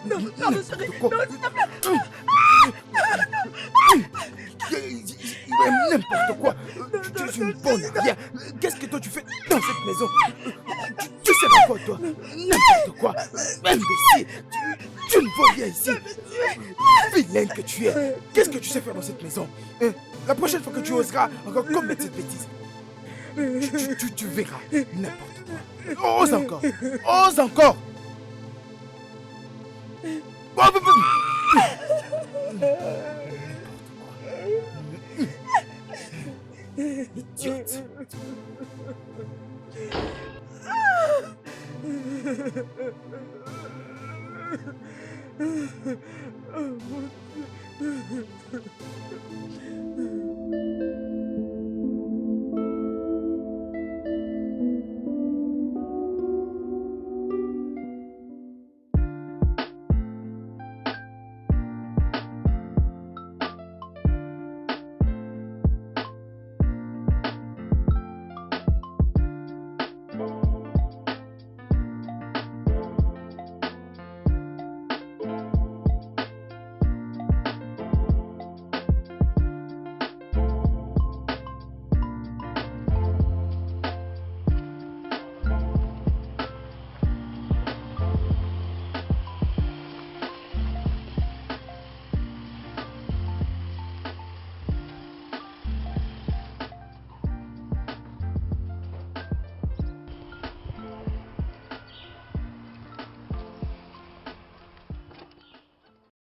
Non, non, chérie, N'importe quoi. non, s'il te plaît. N'importe quoi. Non, Tu non, es non, une bonne chérie, à rien. Qu'est-ce que toi tu fais dans cette maison? Tu sais pas quoi, toi? N'importe quoi. Imbécile. Tu ne vaux rien ici. Vilaine que tu es. Qu'est-ce que tu sais faire dans cette maison? Hein? La prochaine fois que tu oseras encore commettre cette bêtise, tu verras. N'importe quoi. Ose encore. Ose encore. Oh, idiote. Oh mon Dieu.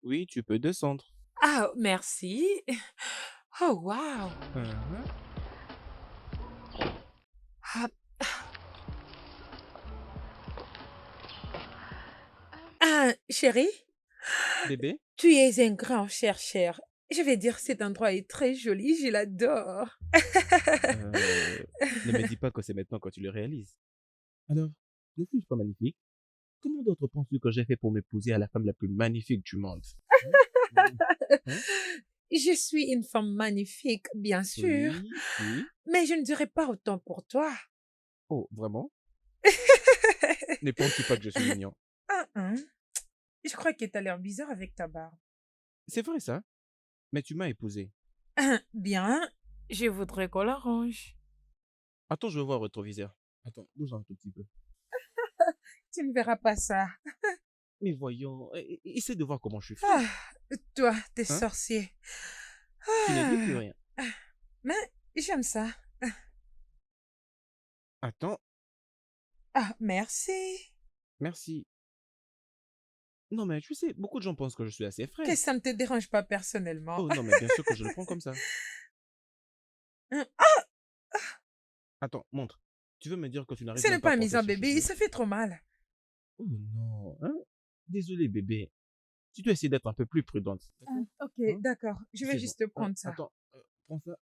Oui, tu peux descendre. Ah, merci. Oh, wow. Mhm. Ah, ah, chérie, Bébé, tu es un grand chercheur. Je vais dire, cet endroit est très joli, je l'adore. euh, ne me dis pas que c'est maintenant que tu le réalises. Alors, ne suis-je pas magnifique? Comment d'autres penses-tu que j'ai fait pour m'épouser à la femme la plus magnifique du monde? Hein? Hein? Je suis une femme magnifique, bien sûr, Oui, oui. mais je ne dirai pas autant pour toi. Oh, vraiment? Ne penses-tu pas que je suis mignon? Hein. Je crois que tu as l'air bizarre avec ta barbe. C'est vrai ça, mais tu m'as épousé. Bien, je voudrais qu'on l'arrange. Attends, je veux voir le rétroviseur. Attends, bouge un tout petit peu. Tu ne verras pas ça. Mais voyons, essaie de voir comment je suis Ah, fait. toi, t'es Hein? sorcier. Tu ne dis plus Ah, rien. mais j'aime ça. Attends, Ah, merci. merci. Non, mais tu sais, beaucoup de gens pensent que je suis assez Que frais. ça ne te dérange pas personnellement. Oh non, mais bien sûr que je le prends comme ça. Ah, Attends, montre. Tu veux me dire que tu n'arrives ce n'est même pas pas à porter amusant, ces bébé. chaussures? Ça fait trop mal. Oh non, hein? Désolé, bébé. Tu dois essayer d'être un peu plus prudente. D'accord? Ok, Hein? d'accord. Je vais C'est bon. juste Hein? prendre ça. Attends, prends ça.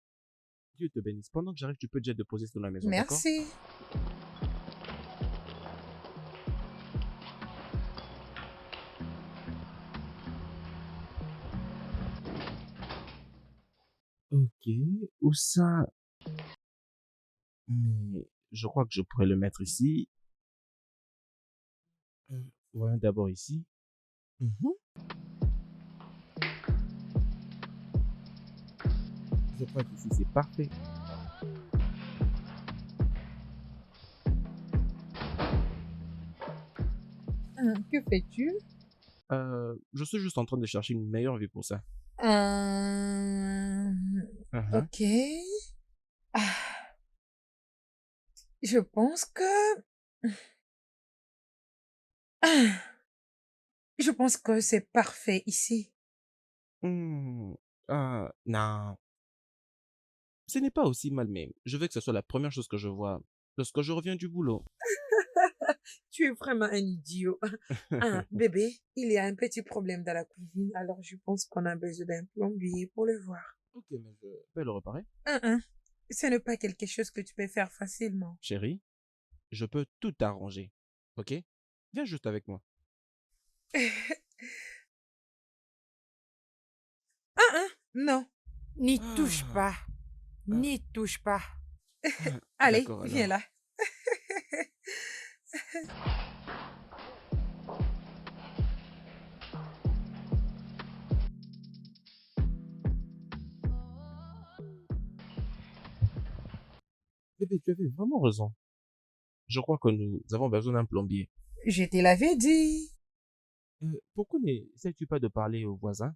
Dieu te bénisse. Pendant que j'arrive, tu peux déjà déposer ça dans la maison, d'accord? Merci. Ok, où ça? Mais je crois que je pourrais le mettre ici. Euh, Voyons d'abord ici. Mhm. Je crois qu'ici c'est parfait. Que fais-tu? Je suis juste en train de chercher une meilleure vie pour ça. Euh, Mhm. ok. Ah, je pense que... Ah, je pense que c'est parfait ici. Hmm, non, ce n'est pas aussi mal, mais je veux que ce soit la première chose que je vois lorsque je reviens du boulot. Tu es vraiment un idiot. Ah, bébé, il y a un petit problème dans la cuisine, alors je pense qu'on a besoin d'un plombier pour le voir. Ok, mais je peux le réparer. Hein. Ce n'est pas quelque chose que tu peux faire facilement. Chérie, je peux tout arranger. Ok? Viens juste avec moi. Non, n'y touche Ah, pas. ah, N'y touche pas. Allez, d'accord viens alors. là. Bébé, tu avais vraiment raison. Je crois que nous avons besoin d'un plombier. Je te l'avais dit. Pourquoi n'essayes-tu pas de parler aux voisins?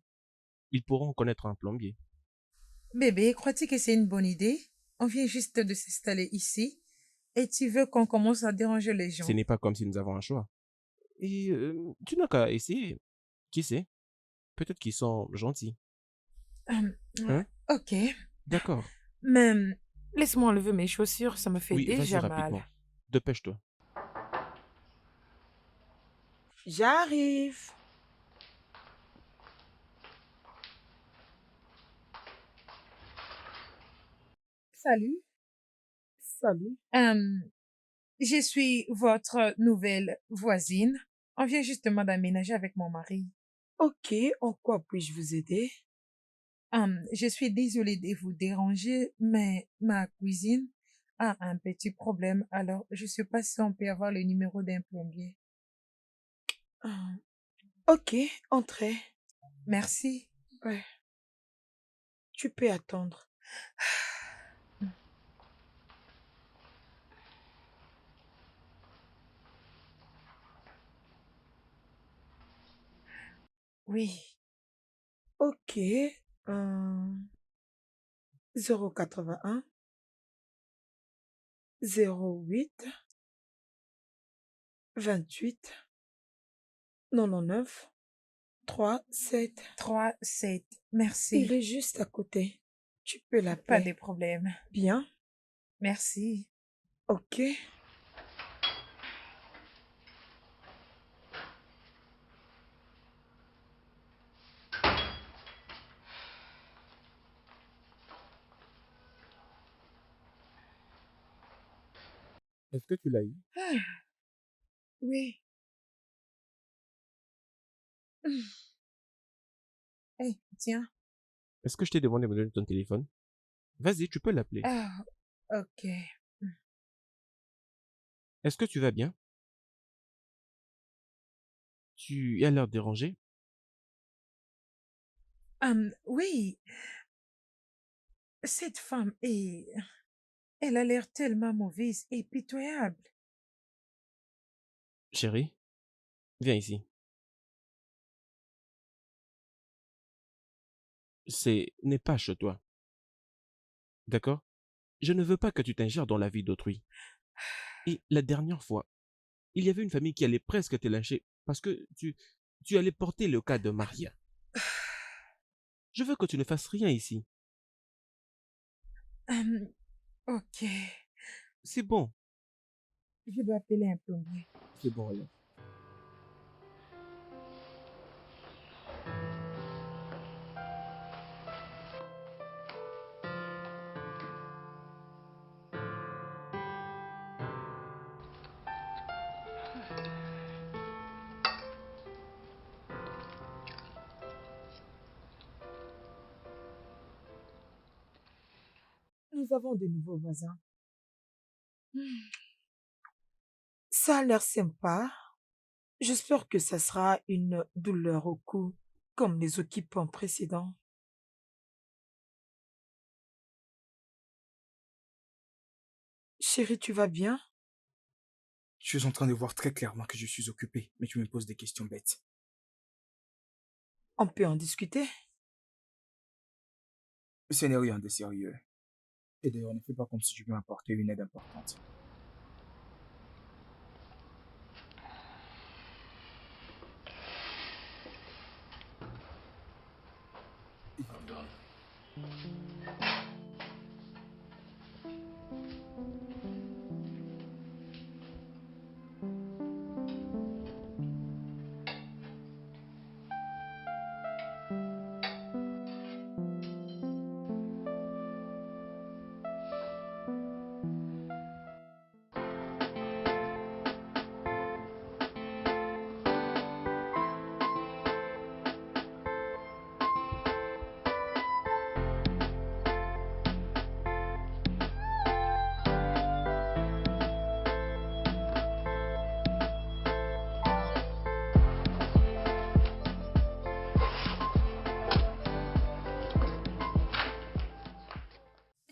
Ils pourront connaître un plombier. Bébé, crois-tu que c'est une bonne idée? On vient juste de s'installer ici et tu veux qu'on commence à déranger les Ce gens. n'est pas comme si nous avons un choix. Et tu n'as qu'à essayer. Qui sait? Peut-être qu'ils sont gentils. Hum, Hein? ok, D'accord. mais laisse-moi enlever mes chaussures, ça me fait Oui, vas-y déjà rapidement. mal. Dépêche-toi. J'arrive. Salut. Salut. Je suis votre nouvelle voisine. On vient justement d'aménager avec mon mari. Ok, en quoi puis-je vous aider? Je suis désolée de vous déranger, mais ma cuisine a un petit problème, alors je sais pas si on peut avoir le numéro d'un plombier. Hum, Ok, entrez. Merci. Ouais, tu peux attendre. Oui. Ok, hum, 081 08 28 99 37. 3, 7. Il Merci. est juste à côté. Tu peux Pas l'appeler. de problème. Bien, Merci. ok. Est-ce que tu l'as eu? Oui. Hey, tiens. Est-ce que je t'ai demandé de me donner ton téléphone? Vas-y, tu peux l'appeler. Ah, ok. Est-ce que tu vas bien? Tu as l'air dérangé? Oui, cette femme elle a l'air tellement mauvaise et pitoyable. Chérie, viens ici. N'est pas chez toi. D'accord? Je ne veux pas que tu t'ingères dans la vie d'autrui. Et la dernière fois, il y avait une famille qui allait presque te lyncher parce que tu allais porter le cas de Maria. Je veux que tu ne fasses rien ici. Hum, ok. C'est bon. Je dois appeler un plombier. C'est bon alors. Nous avons de nouveaux voisins. Ça a l'air sympa. J'espère que ça sera une douleur au cou, comme les occupants précédents. Chérie, tu vas bien? Je suis en train de voir très clairement que je suis occupé, mais tu me poses des questions bêtes. On peut en discuter? Ce n'est rien de sérieux. Et d'ailleurs, ne fais pas comme si tu peux m'apporter une aide importante.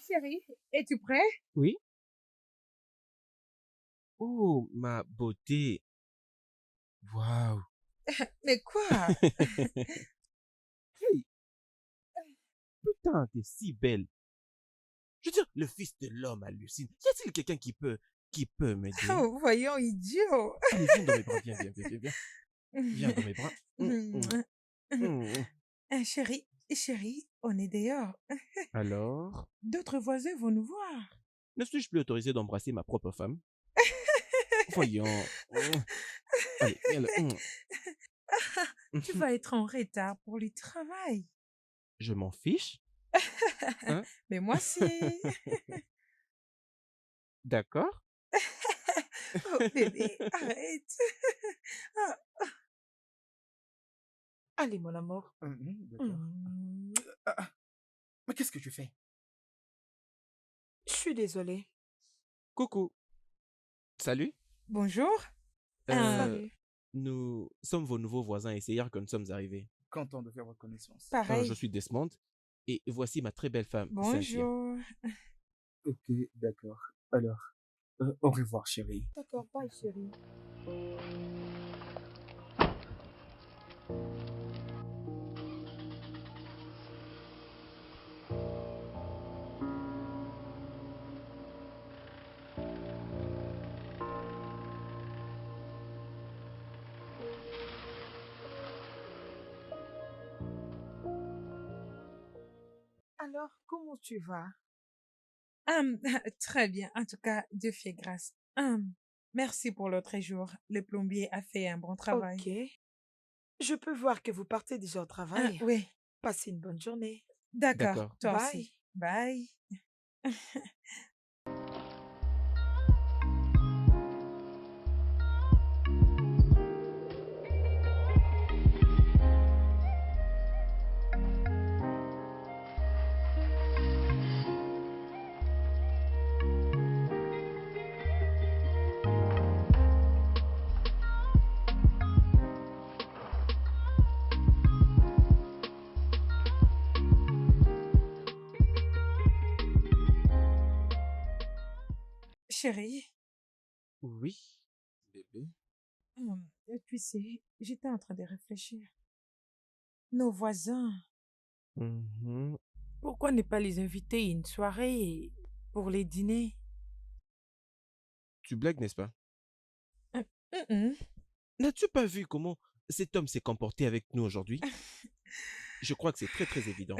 Chérie, es-tu prêt? Oui? Oh, ma beauté. Waouh. Mais quoi? Hey, putain, t'es si belle. Je veux dire, le fils de l'homme hallucine. Y a-t-il quelqu'un qui peut m'aider? Oh, voyons, idiot. Allez, viens dans mes bras, viens, viens, viens, viens, viens. Viens dans mes bras. Hum. Chérie, chérie, on est dehors. Alors, D'autres voisins vont nous voir. ne suis-je plus autorisé d'embrasser ma propre femme? Voyons. Allez, viens là. Tu vas être en retard pour le travail. Je m'en fiche, hein? Mais moi si. D'accord. Oh bébé, arrête. Ah, allez, mon amour. D'accord. Hmm, Mais qu'est-ce que tu fais? Je suis désolée. Coucou. Salut. Bonjour. Euh, Salut. nous sommes vos nouveaux voisins et c'est hier que nous sommes arrivés. Content de faire votre connaissance. Je Pareil. suis Desmond et voici ma très belle femme, Cynthia. Bonjour. Ok, d'accord. Alors, au revoir, chérie. D'accord, bye chérie. Alors, comment tu vas? Hum, très bien. En tout cas, Dieu fait grâce. Merci pour l'autre jour. Le plombier a fait un bon travail. Ok. Je peux voir que vous partez déjà au travail. Oui, Passez une bonne journée. d'accord. D'accord. Toi Bye. aussi. Bye. Chérie, Oui, bébé. tu sais, j'étais en train de réfléchir. Nos voisins, Mhm. pourquoi ne pas les inviter à une soirée pour les dîner? Tu blagues, n'est-ce pas? Hum, hum, N'as-tu pas vu comment cet homme s'est comporté avec nous aujourd'hui? Je crois que c'est très très évident.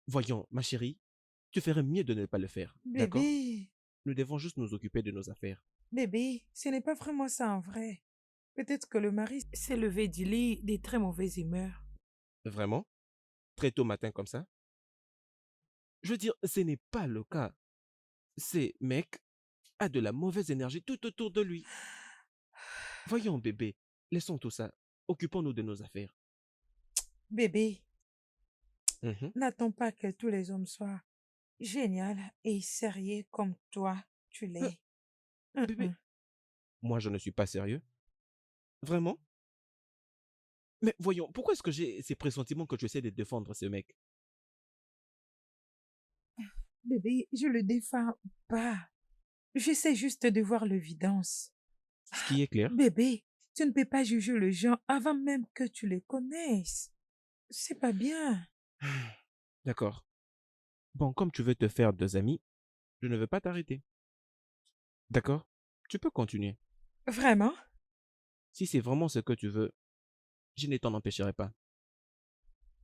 Voyons, ma chérie, tu ferais mieux de ne pas le faire, d'accord? Bébé, Nous devons juste nous occuper de nos affaires. bébé, ce n'est pas vraiment ça en vrai. Peut-être que le mari s'est levé du lit des très mauvaises humeurs. Vraiment? Très tôt matin comme ça? Je veux dire, ce n'est pas le cas. Ce mec a de la mauvaise énergie tout autour de lui. Voyons, bébé, laissons tout ça. Occupons-nous de nos affaires. Bébé, Mhm. n'attends pas que tous les hommes soient géniaux et sérieux comme toi, tu Euh, l'es. Bébé, moi je ne suis pas sérieux. Vraiment? Mais voyons, pourquoi est-ce que j'ai ces pressentiments que tu essaies de défendre ce mec? Bébé, je le défends pas. J'essaie juste de voir l'évidence. Ce qui est clair. Bébé, tu ne peux pas juger les gens avant même que tu les connaisses. C'est pas bien. D'accord. Bon, comme tu veux te faire deux amis, je ne veux pas t'arrêter. D'accord? Tu peux continuer. Vraiment? Si c'est vraiment ce que tu veux, je ne t'en empêcherai pas.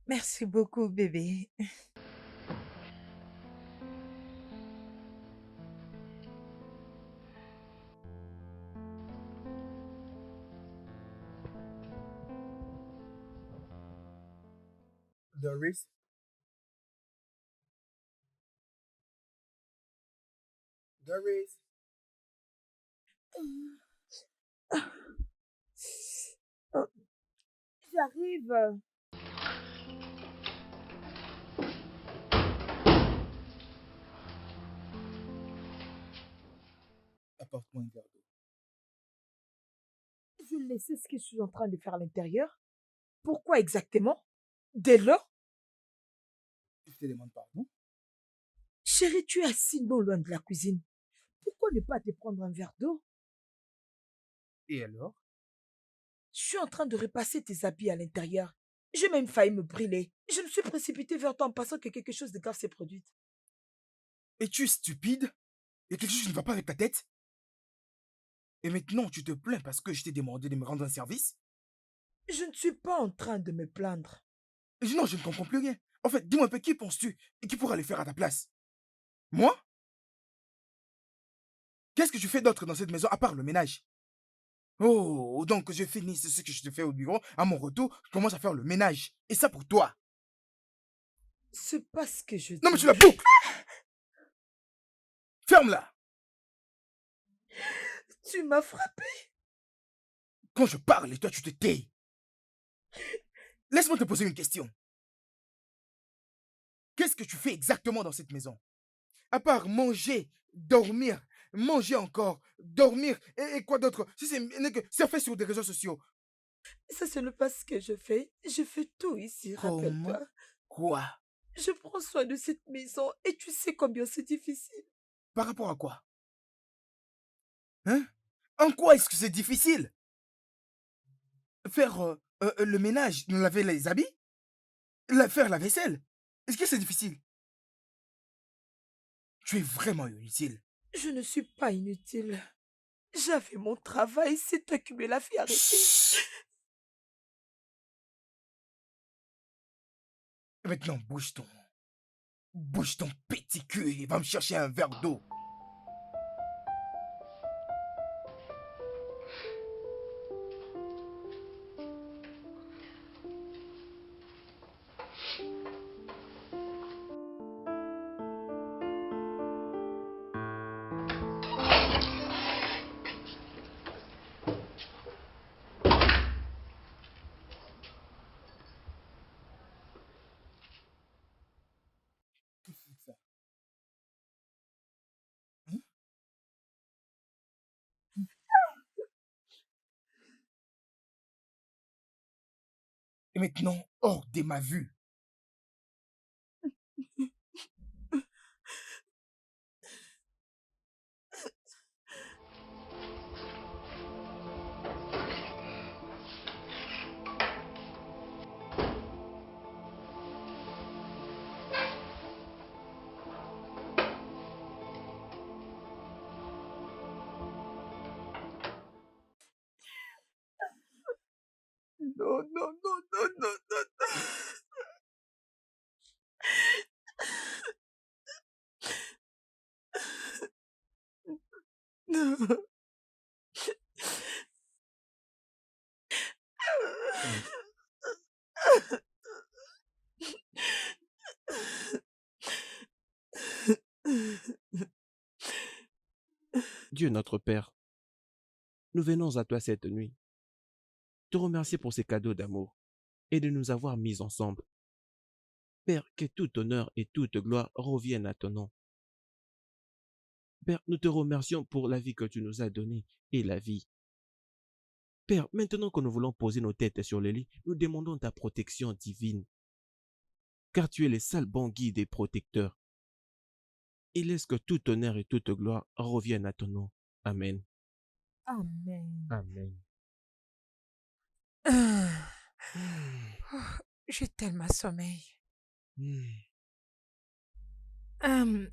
Merci beaucoup, bébé. Doris? Doris? Oh, j'arrive. Apporte-moi un verre d'eau. Je ne sais ce que je suis en train de faire à l'intérieur. Pourquoi exactement? Dès lors, Je te demande pardon. chérie, tu es assis non loin de la cuisine. Pourquoi ne pas te prendre un verre d'eau? Et alors? Je suis en train de repasser tes habits à l'intérieur. J'ai même failli me brûler. Je me suis précipitée vers toi en pensant que quelque chose de grave s'est produit. Es-tu stupide? Il y a quelque chose qui ne va pas avec ta tête? Et maintenant, tu te plains parce que je t'ai demandé de me rendre un service? Je ne suis pas en train de me plaindre. Non, je ne comprends plus rien. En fait, dis-moi un peu, qui penses-tu et qui pourra le faire à ta place? Moi? Qu'est-ce que tu fais d'autre dans cette maison à part le ménage? Oh, donc je finis ce que je te fais au bureau. À mon retour, je commence à faire le ménage. Et ça pour toi. C'est pas ce que je Non, mais tu dis. la boucles! Ferme-la! Tu m'as frappé. Quand je parle et toi, tu te tais. Laisse-moi te poser une question. Qu'est-ce que tu fais exactement dans cette maison? À part manger, dormir, manger encore, dormir, et quoi d'autre? Si c'est fait sur des réseaux sociaux. Ça, ce n'est pas ce que je fais. Je fais tout ici, Comment? rappelle-toi. Quoi? Je prends soin de cette maison et tu sais combien c'est difficile. Par rapport à quoi? Hein? En quoi est-ce que c'est difficile? Faire le ménage, laver les habits, faire la vaisselle. Est-ce que c'est difficile? Tu es vraiment inutile. Je ne suis pas inutile. J'avais mon travail, c'est toi qui me l'as fait arrêter. Chut! Maintenant, bouge ton petit cul et va me chercher un verre d'eau. Qu'est-ce que c'est que ça? Hein? Et maintenant, hors de ma vue. Non, non, non, non, non, non, non. Dieu notre Père, nous venons à toi cette nuit, te remercier pour ces cadeaux d'amour et de nous avoir mis ensemble. Père, que tout honneur et toute gloire reviennent à ton nom. Père, nous te remercions pour la vie que tu nous as donnée et la vie. Père, maintenant que nous voulons poser nos têtes sur le lit, nous demandons ta protection divine, car tu es le seul bon guide et protecteur. Et laisse que tout honneur et toute gloire reviennent à ton nom. Amen. Amen. Amen. Ah, Hmm. oh, j'ai tellement sommeil. Hmm. Hum,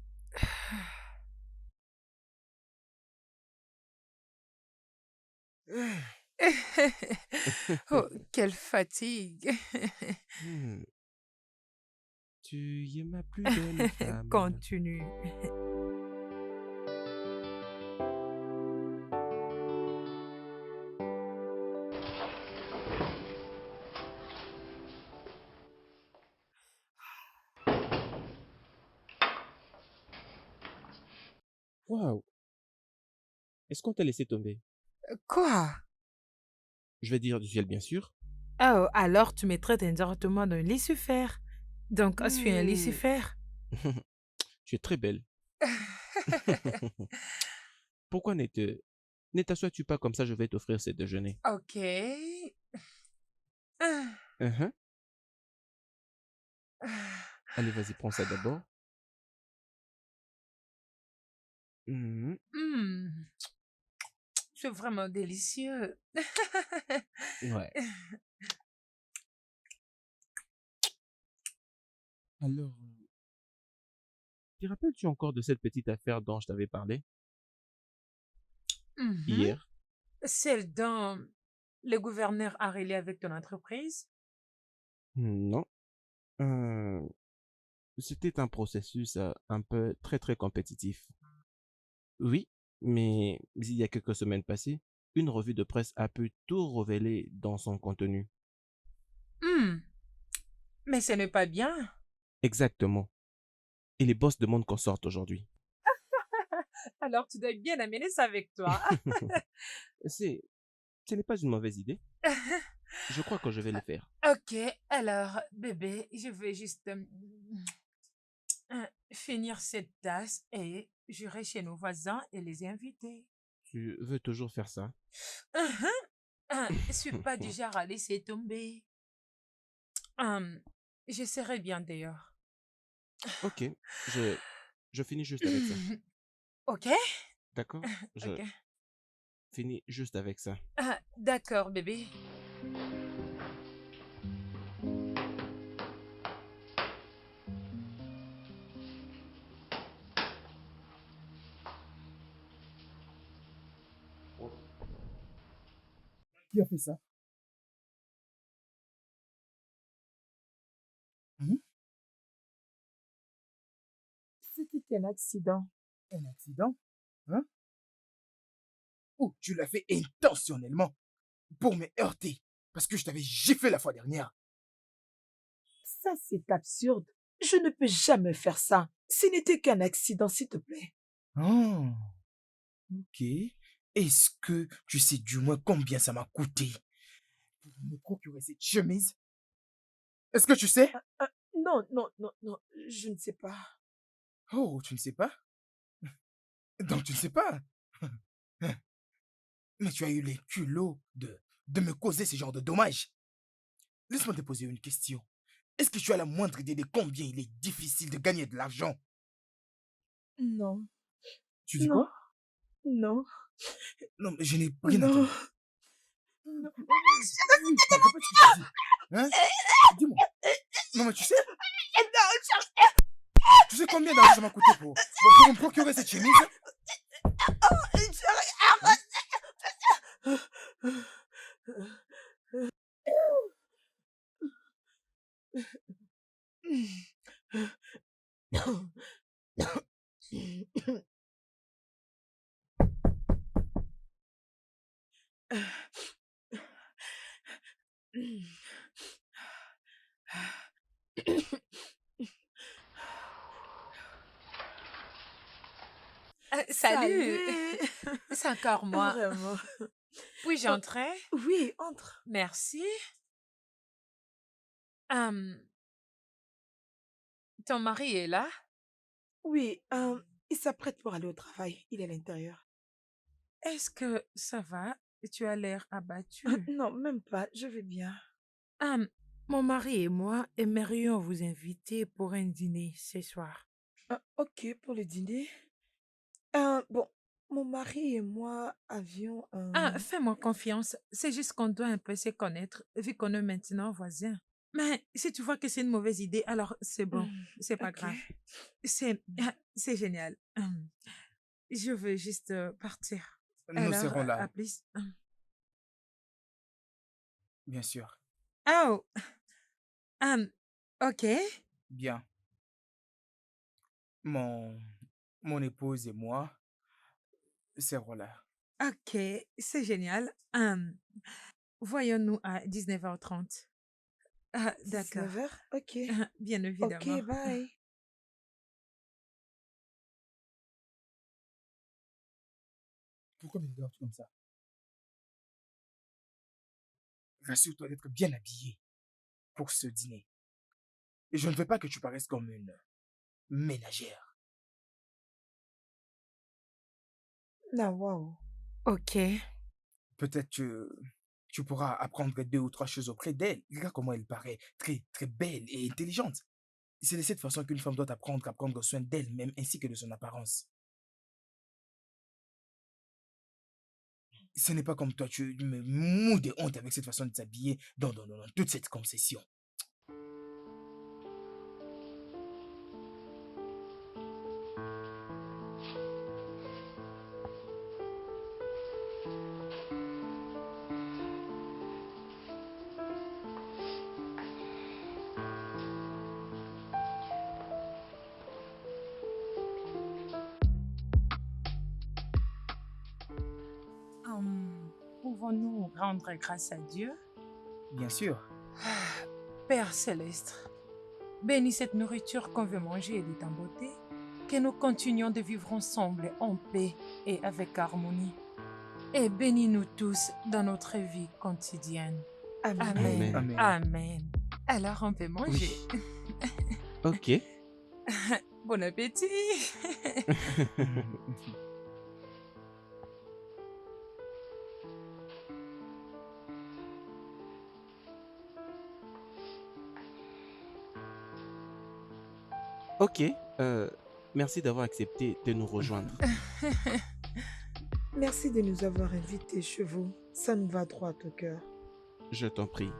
Oh, quelle fatigue. Hmm. Tu es ma plus belle femme. Continue. Waouh! Est-ce qu'on t'a laissé tomber? Quoi? Je vais dire du ciel, bien sûr. Oh, alors tu me traites indirectement d'un Lucifer. Donc, je suis un Hmm. Lucifer. Tu es très belle. Pourquoi ne t'assois-tu pas comme ça, je vais t'offrir ce déjeuner. Ok. Ah, Mhm. ah. Allez, vas-y, prends ça d'abord. Mhm. C'est vraiment délicieux. Ouais. Alors, te rappelles-tu encore de cette petite affaire dont je t'avais parlé Mhm. hier? Celle dont le gouverneur a relié avec ton entreprise? Non. Euh, C'était un processus un peu très très compétitif. Oui, mais il y a quelques semaines passées, une revue de presse a pu tout révéler dans son contenu. Hmm, mais ce n'est pas bien. Exactement. Et les boss demandent qu'on sorte aujourd'hui. Alors tu dois bien amener ça avec toi. C'est, ce n'est pas une mauvaise idée. Je crois que je vais le faire. Ok, alors bébé, je vais juste finir cette tasse et j'irai chez nos voisins et les inviter. Tu veux toujours faire ça? Mhm. Je suis pas du genre à laisser tomber. Hum, je serai bien d'ailleurs. Ok, je, je finis juste avec ça. Ok, D'accord? Je ok. finis juste avec ça. D'accord, bébé. Qui a fait ça? Hmm? C'était un accident. Un accident? Hein? Ou tu l'as fait intentionnellement pour me heurter parce que je t'avais giflé la fois dernière. Ça, c'est absurde. Je ne peux jamais faire ça. Ce n'était qu'un accident, s'il te plaît. Oh, ok. Est-ce que tu sais du moins combien ça m'a coûté pour me procurer cette chemise? Est-ce que tu sais? Non, non, non, non, je ne sais pas. Oh, tu ne sais pas? Donc tu ne sais pas? Mais tu as eu les culots de me causer ce genre de dommages. Laisse-moi te poser une question. Est-ce que tu as la moindre idée de combien il est difficile de gagner de l'argent? Non, Tu dis non, quoi? non, Non, mais je n'ai rien non. entendu. Répète ce que tu dis. Hein? Dis-moi. Non, mais tu sais combien d'argent ça m'a coûté pour me procurer cette chemise? Salut, Salut. c'est encore moi. Vraiment. Puis-je Oh, entrer? oui, entre. Merci. Hum, ton mari est là? Oui, il s'apprête pour aller au travail. Il est à l'intérieur. Est-ce que ça va? Tu as l'air abattu. Non, même pas. Je vais bien. Hum, mon mari et moi aimerions vous inviter pour un dîner ce soir. Ok, pour le dîner. Bon, mon mari et moi avions Fais-moi confiance. C'est juste qu'on doit un peu se connaître, vu qu'on est maintenant voisins. Mais si tu vois que c'est une mauvaise idée, alors c'est bon. C'est pas ok. grave. C'est génial. Je veux juste partir. Nous Alors, serons à là, plus. bien sûr. Oh, hum, ok. Bien. Mon, mon épouse et moi serons là. Ok, c'est génial. Voyons-nous à 19h30. D'accord. 19h? Ok. Bien Ok, évidemment. bye. Pourquoi me regardes comme ça? Rassure-toi d'être bien habillé pour ce dîner. Et je ne veux pas que tu paraisses comme une ménagère. Ah, waouh. Ok. Peut-être que tu pourras apprendre deux ou trois choses auprès d'elle. Regarde comment elle paraît très, très belle et intelligente. C'est de cette façon qu'une femme doit apprendre à prendre soin d'elle-même ainsi que de son apparence. Ce n'est pas comme toi, tu me mous de honte avec cette façon de t'habiller dans toute cette concession. Pouvons-nous rendre grâce à Dieu? Bien sûr. Père céleste, bénis cette nourriture qu'on veut manger et de ta beauté, que nous continuions de vivre ensemble en paix et avec harmonie. Et bénis-nous tous dans notre vie quotidienne. Amen. Amen. Amen. Amen. Alors on peut manger. Oui. Ok. Bon appétit. Ok. Merci d'avoir accepté de nous rejoindre. Merci de nous avoir invités, chevaux. Ça nous va droit au cœur. Je t'en prie.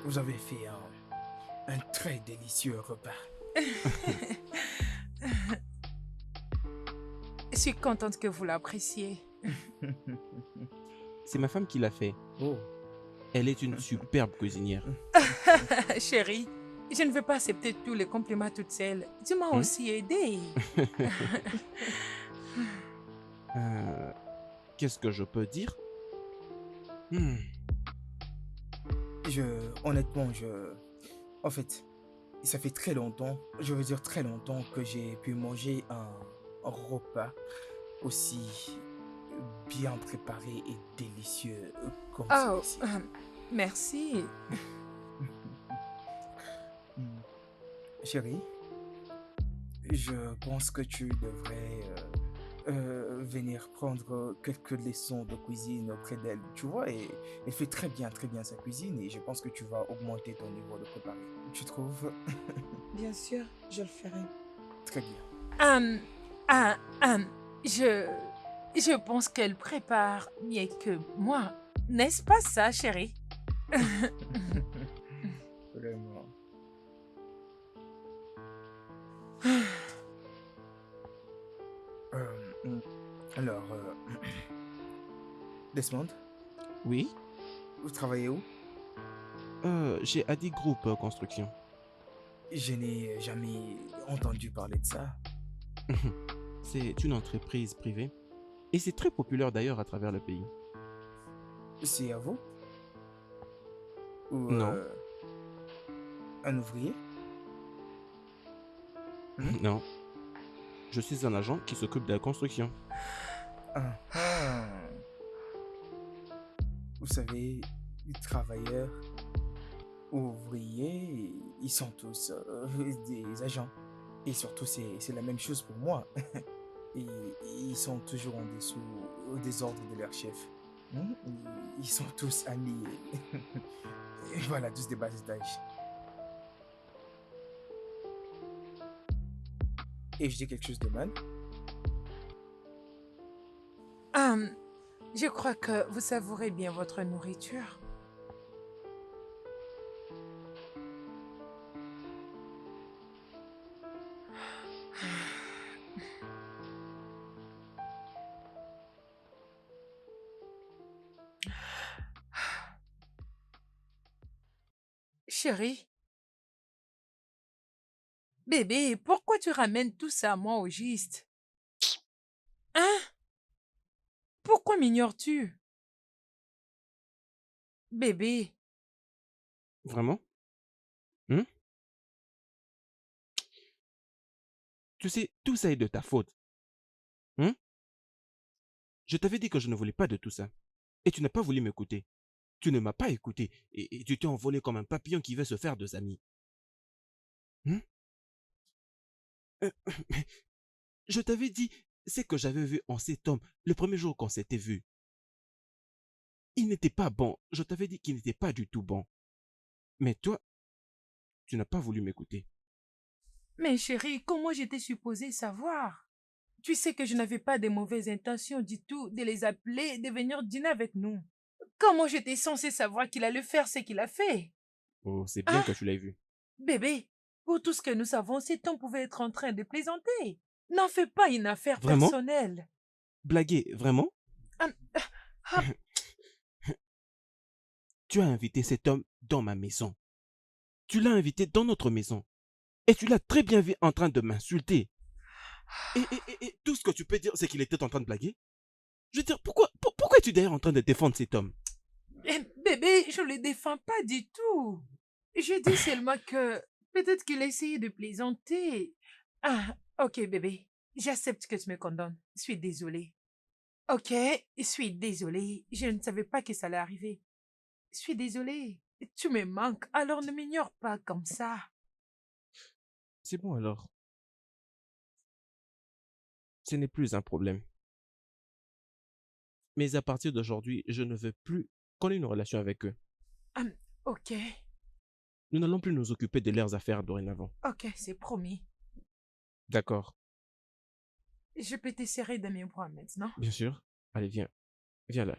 Vous avez fait un très délicieux repas. Je suis contente que vous l'appréciez. C'est ma femme qui l'a fait. Oh. Elle est une superbe cuisinière. Chérie, je ne veux pas accepter tous les compliments toute seule. Tu m'as aussi aidé. Qu'est-ce que je peux dire? Honnêtement, en fait, ça fait très longtemps, je veux dire très longtemps que j'ai pu manger un repas aussi bien préparé et délicieux comme Oh, celui-ci. merci. Chérie, je pense que tu devrais venir prendre quelques leçons de cuisine auprès d'elle. Tu vois, et elle fait très bien sa cuisine et je pense que tu vas augmenter ton niveau de préparer. Tu trouves? Bien sûr, je le ferai. Très bien. Hum, ah, je pense qu'elle prépare mieux que moi. N'est-ce pas ça, chérie? Vraiment. Alors, Desmond, Oui? vous travaillez où? J'ai Adi Group Construction. Je n'ai jamais entendu parler de ça. C'est une entreprise privée. Et c'est très populaire d'ailleurs à travers le pays. C'est à vous? Ou Non. un ouvrier? Non. Je suis un agent qui s'occupe de la construction. Ah, ah. Vous savez, les travailleurs, ouvriers, ils sont tous des agents. Et surtout, c'est la même chose pour moi. Et ils sont toujours en dessous des ordres de leur chef. Ils sont tous amis. Et voilà, tous des bas d'âge. Et je dis quelque chose de mal? Je crois que vous savourez bien votre nourriture. Chérie, bébé, pourquoi tu ramènes tout ça à moi au juste? Hein? Pourquoi m'ignores-tu? Bébé, Vraiment? Hein? Tu sais, tout ça est de ta faute. Hein? Je t'avais dit que je ne voulais pas de tout ça. Et tu n'as pas voulu m'écouter. Tu ne m'as pas écouté. Et tu t'es envolé comme un papillon qui veut se faire deux amis. Hein? Mais je t'avais dit, c'est que j'avais vu en cet homme le premier jour qu'on s'était vu. Il n'était pas bon. Je t'avais dit qu'il n'était pas du tout bon. Mais toi, Tu n'as pas voulu m'écouter. Mais chérie, comment j'étais supposée savoir? Tu sais que je n'avais pas de mauvaises intentions du tout de les appeler et de venir dîner avec nous. Comment j'étais censée savoir qu'il allait faire ce qu'il a fait? Oh, c'est bien Ah, que tu l'aies vu. bébé, pour tout ce que nous savons, cet homme pouvait être en train de plaisanter. N'en fais pas une affaire Vraiment? personnelle. Blaguer, vraiment? Ah, ah, Tu as invité cet homme dans ma maison. Tu l'as invité dans notre maison. Et tu l'as très bien vu en train de m'insulter. Et tout ce que tu peux dire, c'est qu'il était en train de blaguer? Je veux dire, pourquoi es-tu d'ailleurs en train de défendre cet homme? bébé, je ne le défends pas du tout. Je dis seulement que peut-être qu'il a essayé de plaisanter. Ah, ok, bébé. J'accepte que tu me condamnes. Je suis désolée. Ok, je suis désolée. Je ne savais pas que ça allait arriver. Je suis désolée. Tu me manques, alors ne m'ignore pas comme ça. C'est bon alors. Ce n'est plus un problème. Mais à partir d'aujourd'hui, je ne veux plus qu'on ait une relation avec eux. Ah, ok, Nous n'allons plus nous occuper de leurs affaires dorénavant. ok, c'est promis. D'accord, Je peux te serrer dans mes bras maintenant. bien sûr. Allez, viens. Viens là.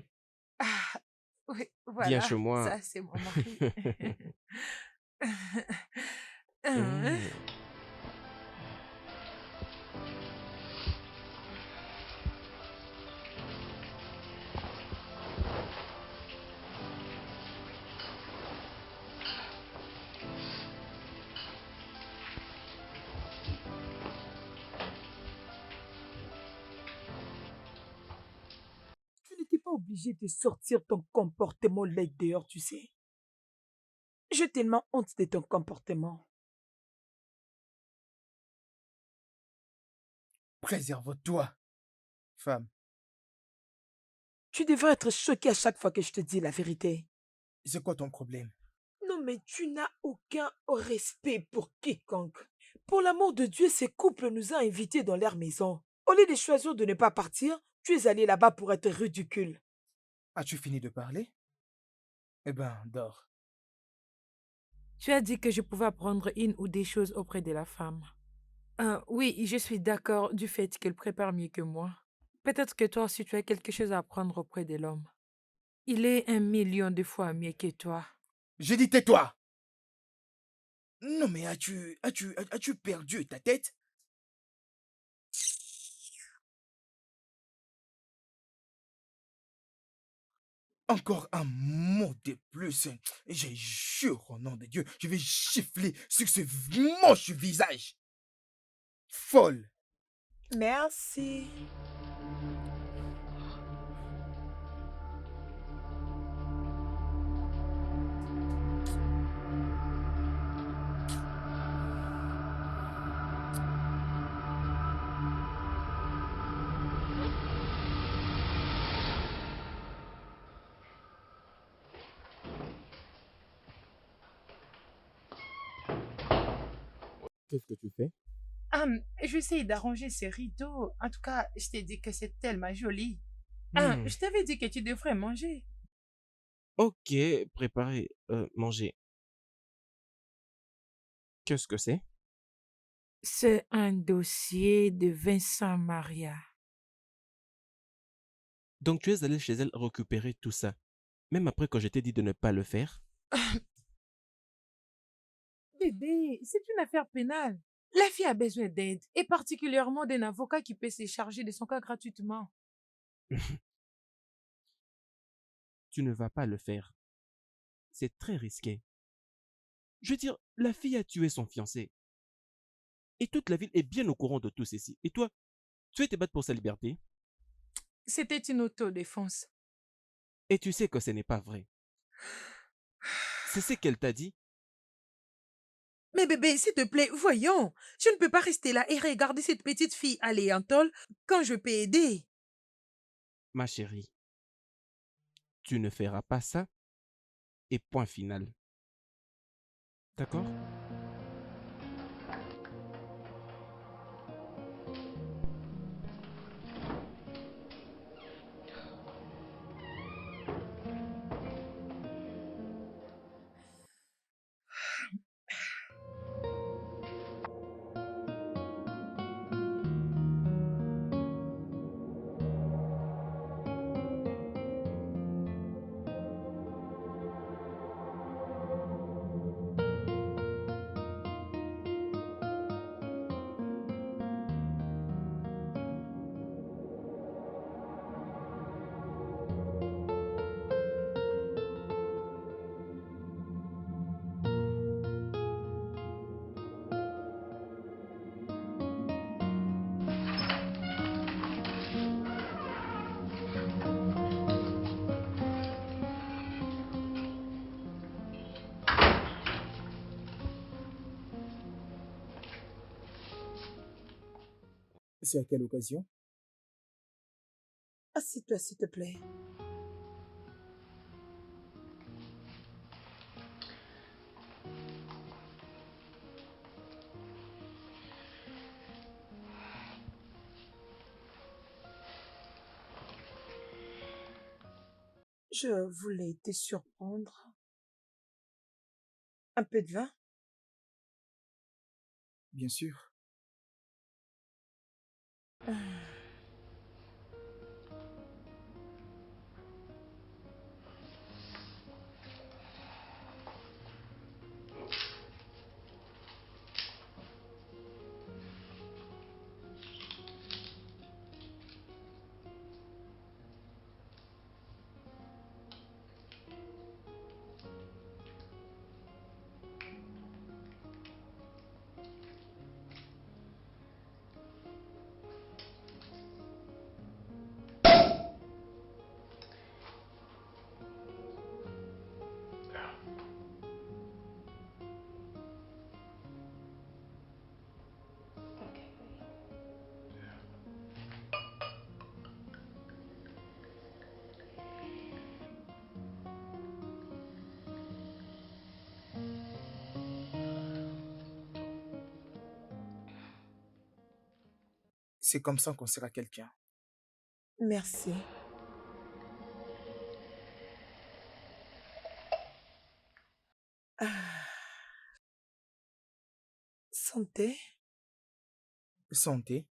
Ah, oui, Viens voilà, chez moi. ça c'est mon mari. Hein? Hmm. Tu n'étais pas obligé de sortir ton comportement laid dehors, tu sais. J'ai tellement honte de ton comportement. Préserve-toi, femme. Tu devrais être choqué à chaque fois que je te dis la vérité. C'est quoi ton problème? Non, mais tu n'as aucun respect pour quiconque. Pour l'amour de Dieu, ces couples nous ont invités dans leur maison. Au lieu de choisir de ne pas partir, tu es allé là-bas pour être ridicule. As-tu fini de parler? Eh ben, dors. Tu as dit que je pouvais apprendre une ou des choses auprès de la femme. Oui, je suis d'accord du fait qu'elle prépare mieux que moi. Peut-être que toi aussi tu as quelque chose à apprendre auprès de l'homme. Il est 1 million de fois mieux que toi. J'ai dit tais-toi! Non mais as-tu perdu ta tête? Encore un mot de plus. Je jure au nom de Dieu, je vais gifler sur ce moche visage. Folle. Merci. Qu'est-ce que tu fais? Je vais essayer d'arranger ces rideaux. En tout cas, je t'ai dit que c'est tellement joli. Hmm. Je t'avais dit que tu devrais manger. Ok, préparez, manger. Qu'est-ce que c'est? C'est un dossier de Vincent Maria. Donc tu es allé chez elle récupérer tout ça, même après que je t'ai dit de ne pas le faire? Bébé, c'est une affaire pénale. La fille a besoin d'aide, et particulièrement d'un avocat qui peut se charger de son cas gratuitement. Tu ne vas pas le faire. C'est très risqué. Je veux dire, la fille a tué son fiancé. Et toute la ville est bien au courant de tout ceci. Et toi, tu veux te battre pour sa liberté? C'était une autodéfense. Et tu sais que ce n'est pas vrai. C'est ce qu'elle t'a dit. Mais bébé, s'il te plaît, voyons. Je ne peux pas rester là et regarder cette petite fille aller en tôle quand je peux aider. Ma chérie, tu ne feras pas ça et point final. D'accord? c'est à quelle occasion? Assieds-toi, s'il te plaît. Je voulais te surprendre. Un peu de vin? Bien sûr. C'est comme ça qu'on sera quelqu'un. Merci. Ah, santé. Santé.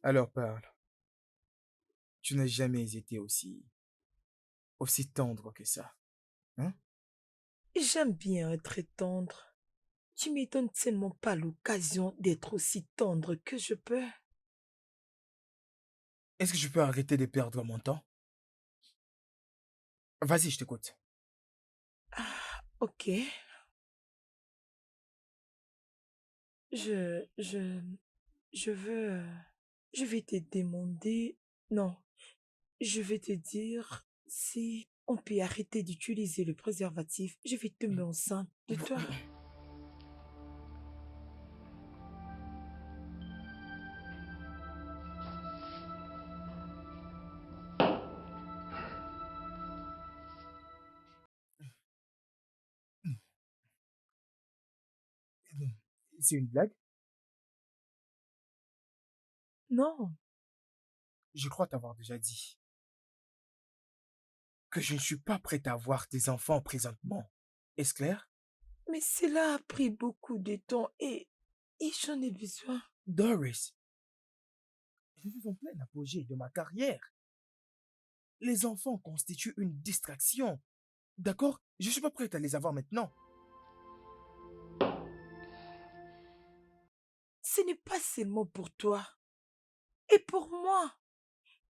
Alors parle. Tu n'as jamais été aussi tendre que ça. Hein? J'aime bien être tendre. Tu me donnes tellement pas l'occasion d'être aussi tendre que je peux. Est-ce que je peux arrêter de perdre mon temps? Vas-y, je t'écoute. Ah, ok. Je, je, je veux, je vais te demander, non, je vais te dire si on peut arrêter d'utiliser le préservatif. Je vais tomber enceinte de toi. C'est une blague? Non, Je crois t'avoir déjà dit que je ne suis pas prêt à avoir des enfants présentement. Est-ce clair? mais cela a pris beaucoup de temps et j'en ai besoin. Doris, je suis en plein apogée de ma carrière. Les enfants constituent une distraction. D'accord? Je suis pas prêt à les avoir maintenant. Ce n'est pas seulement pour toi et pour moi.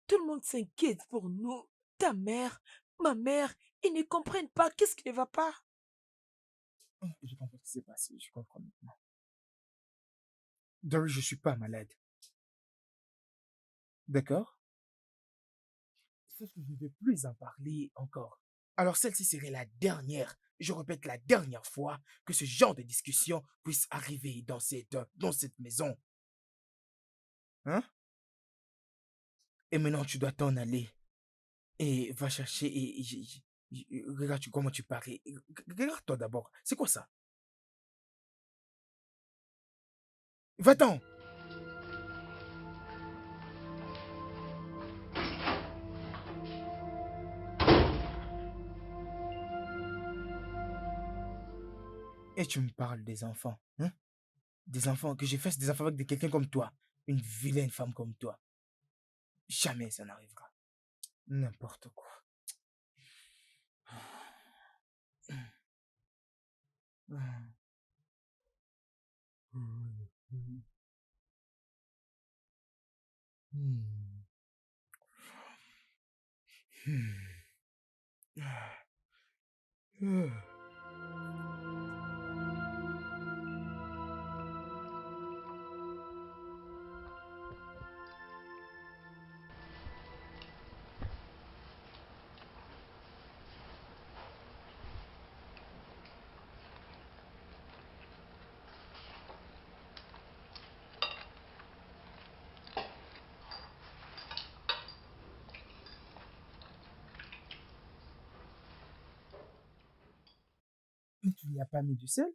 Tout le monde s'inquiète pour nous. Ta mère, ma mère, ils ne comprennent pas qu'est-ce qui ne va pas. Je comprends ce qui s'est passé, je comprends maintenant. Doris, je suis pas malade. D'accord? Sauf que je ne vais plus en parler encore. Alors celle-ci serait la dernière, je répète la dernière fois que ce genre de discussion puisse arriver dans cette maison. Hein? Et maintenant tu dois t'en aller. Et va chercher regarde comment tu parais. Regarde-toi d'abord. C'est quoi ça? Va-t'en! Et tu me parles des enfants, hein? Des enfants, que j'ai fait des enfants avec quelqu'un comme toi. Une vilaine femme comme toi. Jamais ça n'arrivera. N'importe quoi. Tu n'y as pas mis du sel?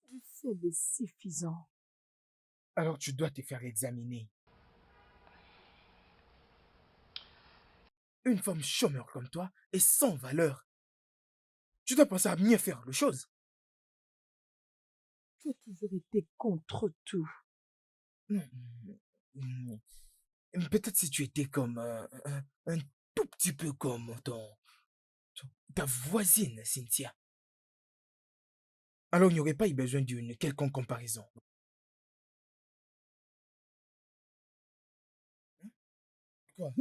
Du sel est suffisant. Alors tu dois te faire examiner. Une femme chômeur comme toi est sans valeur. Tu dois penser à mieux faire les choses. Tu as toujours été contre tout. Hmm, hmm. Peut-être si tu étais comme un tout petit peu comme ta voisine, Cynthia. Alors il n'y aurait pas eu besoin d'une quelconque comparaison. Quoi?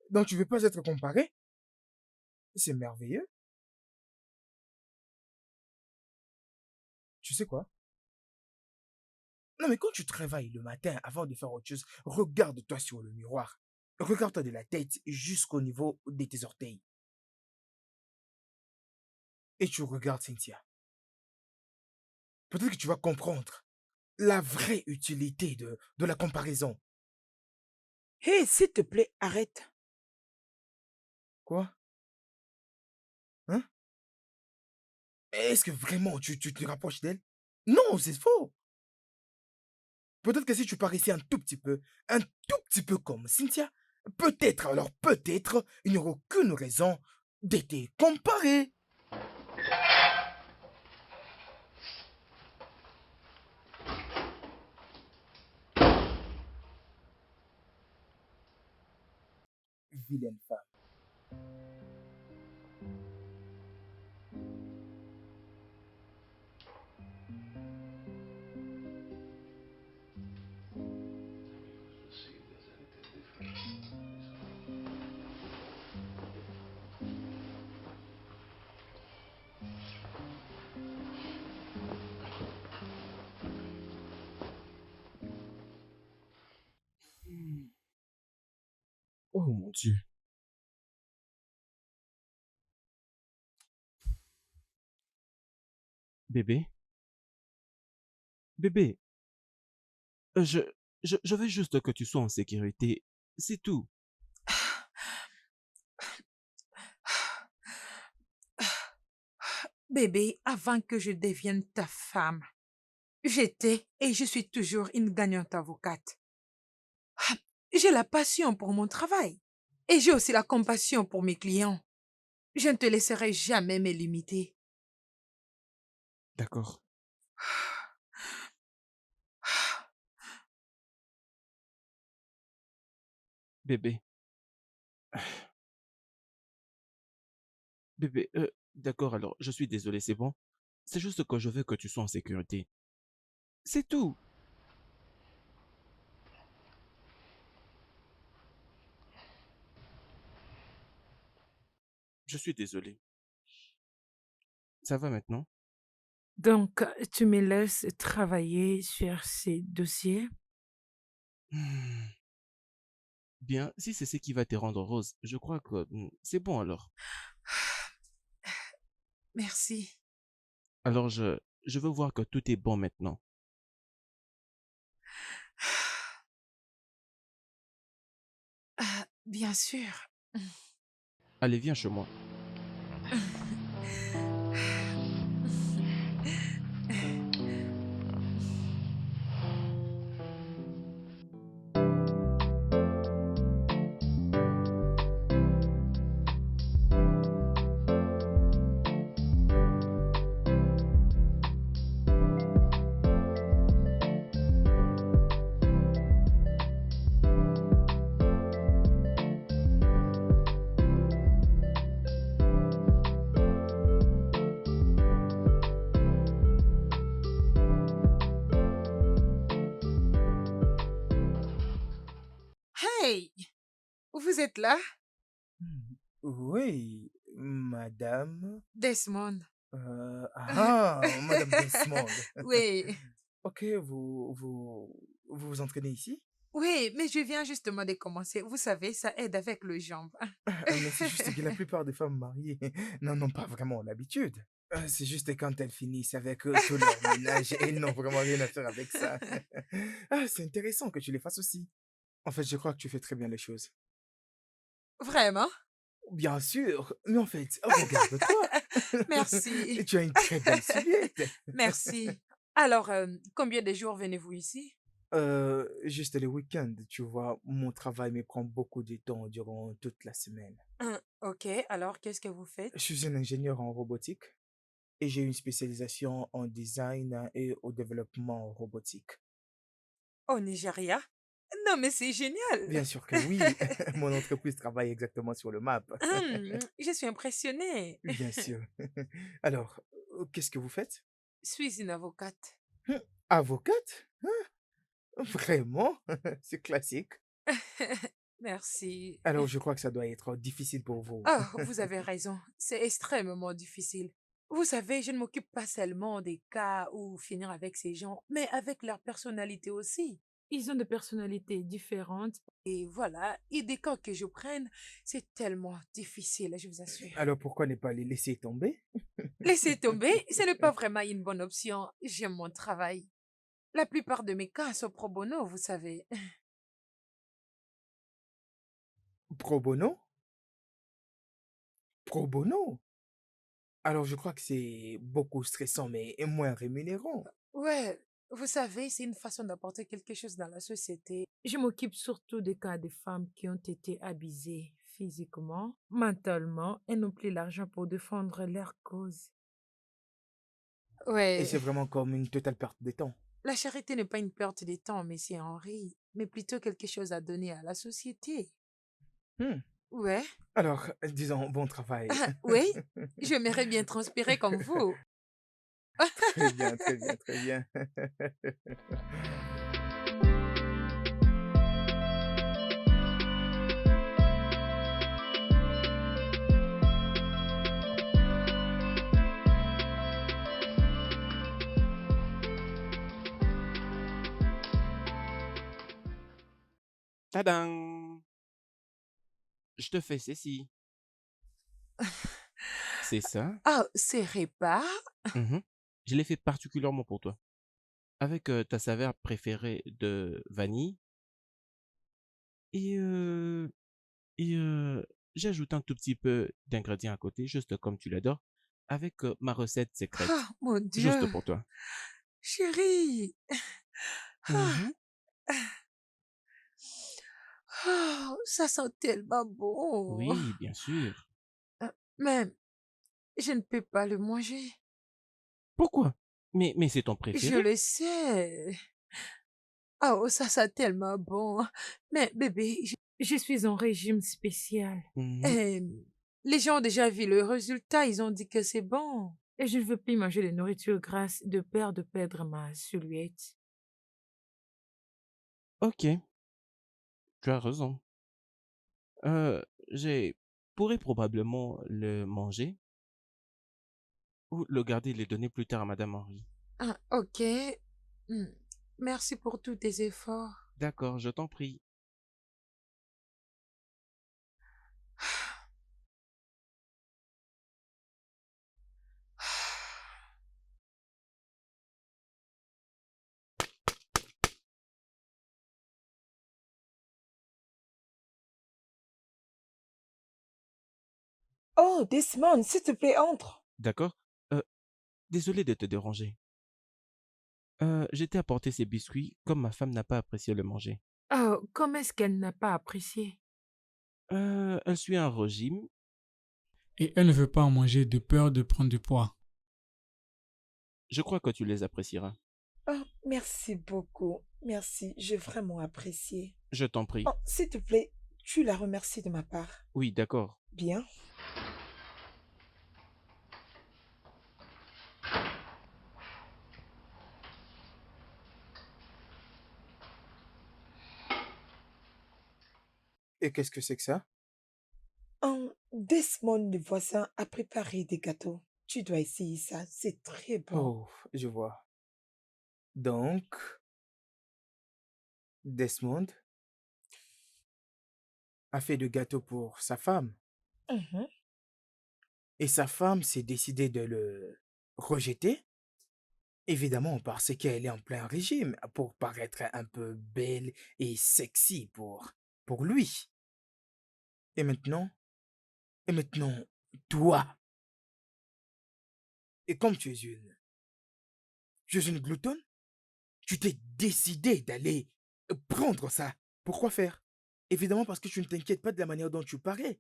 Donc tu veux pas être comparé? C'est merveilleux. Tu sais quoi? Non mais quand tu travailles le matin avant de faire autre chose, regarde-toi sur le miroir. Regarde-toi de la tête jusqu'au niveau de tes orteils. Et tu regardes Cynthia. Peut-être que tu vas comprendre la vraie utilité de la comparaison. Hé, s'il te plaît, arrête. Quoi? Hein? Est-ce que vraiment tu te rapproches d'elle? Non, c'est faux. Peut-être que si tu paraissais un tout petit peu comme Cynthia, peut-être, alors peut-être, il n'y aura aucune raison de te comparer. Vilaine femme. Oh mon Dieu. Bébé? Bébé, je, je veux juste que tu sois en sécurité. C'est tout. Bébé, avant que je devienne ta femme, j'étais et je suis toujours une gagnante avocate. J'ai la passion pour mon travail et j'ai aussi la compassion pour mes clients. Je ne te laisserai jamais me limiter. D'accord. Bébé. Bébé, d'accord, alors, je suis désolé, c'est bon? C'est juste que je veux que tu sois en sécurité. C'est tout. Je suis désolé. Ça va maintenant? Donc, tu me laisses travailler sur ces dossiers? Hmm. Bien, si c'est ce qui va te rendre heureuse, je crois que c'est bon alors. Merci. Alors, je veux voir que tout est bon maintenant. Bien sûr. Allez, viens chez moi. Hey, vous êtes là, Oui, madame. Desmond? Madame Desmond. Oui, Ok, vous entraînez ici? oui, mais je viens justement de commencer. Vous savez, ça aide avec le jambe. Mais c'est juste que la plupart des femmes mariées n'en ont pas vraiment l'habitude. C'est juste quand elles finissent avec tout leur ménage, elles n'ont vraiment rien à faire avec ça. C'est intéressant que tu les fasses aussi. En fait, je crois que tu fais très bien les choses. Vraiment? Bien sûr, mais en fait, regarde-toi. Merci, Tu as une très belle silhouette. merci. Alors, combien de jours venez-vous ici? Juste les week-ends, tu vois, mon travail me prend beaucoup de temps durant toute la semaine. Ok, alors qu'est-ce que vous Je faites? suis un ingénieur en robotique et j'ai une spécialisation en design et au développement robotique. Au Nigeria? Non, mais c'est génial! Bien sûr que oui, mon entreprise travaille exactement sur le map. Je suis impressionnée. Bien sûr. Alors, qu'est-ce que vous faites? Je suis une avocate. Hum, Avocate? Vraiment? C'est classique. Merci. Alors, je crois que ça doit être difficile pour vous. Oh, vous avez raison. C'est extrêmement difficile. Vous savez, je ne m'occupe pas seulement des cas ou finir avec ces gens, mais avec leur personnalité aussi. Ils ont des personnalités différentes. Et voilà, et des cas que je prenne, c'est tellement difficile, je vous assure. Alors, pourquoi ne pas les laisser tomber? Laissez tomber, ce n'est pas vraiment une bonne option. J'aime mon travail. La plupart de mes cas sont pro bono, vous savez. Pro bono? Pro bono? Alors, je crois que c'est beaucoup stressant, mais moins rémunérant. Ouais, vous savez, c'est une façon d'apporter quelque chose dans la société. Je m'occupe surtout des cas de femmes qui ont été abusées physiquement, mentalement et n'ont plus l'argent pour défendre leur cause. Et Ouais, c'est vraiment comme une totale perte de temps. la charité n'est pas une perte de temps, monsieur Henry, mais plutôt quelque chose à donner à la société. Hmm. Ouais, Alors, disons, bon travail. oui, j'aimerais bien transpirer comme vous. Très bien, très bien, très bien. Tadam! Je te fais ceci. C'est ça. Ah, c'est repas? Mhm. Je l'ai fait particulièrement pour toi. Avec ta saveur préférée de vanille. Et, euh, et j'ajoute un tout petit peu d'ingrédients à côté, juste comme tu l'adores, avec ma recette Ah, secrète. mon Juste Dieu, pour toi. chérie. Ah, Mhm. ah, ça sent tellement bon. Oui, bien sûr. Mais je ne peux pas le manger. Pourquoi? Mais c'est ton Je préféré? le sais. Oh, ça sent tellement bon. Mais bébé, je suis en régime spécial. Mhm. Et les gens ont déjà vu le résultat, ils ont dit que c'est bon. Et je ne veux plus manger de nourriture grasse de peur de perdre ma silhouette. Ok, tu as raison. Euh, j'ai pourrais probablement le manger ou le garder et le donner plus tard à Madame Henry. Ah, ok. Hmm. Merci pour tous tes efforts. D'accord, je t'en prie. Oh, Desmond, s'il te plaît, entre. D'accord? Désolé de te déranger. J'étais apporter ces biscuits comme ma femme n'a pas apprécié le manger. Oh, comment est-ce qu'elle n'a pas apprécié? Elle suit un régime. Et elle ne veut pas en manger de peur de prendre du poids. Je crois que tu les apprécieras. Oh, merci beaucoup. Merci, j'ai vraiment apprécié. Je t'en prie. Oh, s'il te plaît, tu la remercies de ma part. Oui, d'accord. Bien. Et qu'est-ce que c'est que ça? Desmond, le voisin, a préparé des gâteaux. Tu dois essayer ça, c'est très bon. Oh, je vois. Donc, Desmond a fait de gâteau pour sa femme. Mhm. Et sa femme s'est décidée de le rejeter. Évidemment, parce qu'elle est en plein régime, pour paraître un peu belle et sexy pour lui. Et maintenant, Et maintenant, toi, et comme tu es une gloutonne, tu t'es décidé d'aller prendre ça. Pourquoi faire? Évidemment parce que tu ne t'inquiètes pas de la manière dont tu parais.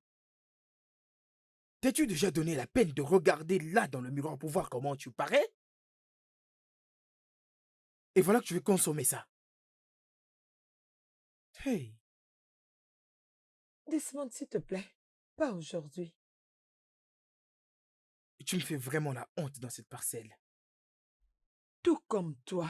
T'es-tu déjà donné la peine de regarder là dans le miroir pour voir comment tu parais? Et voilà que tu veux consommer ça. Hey, Desmond, s'il te plaît. Pas aujourd'hui. tu me fais vraiment la honte dans cette parcelle. Tout comme toi.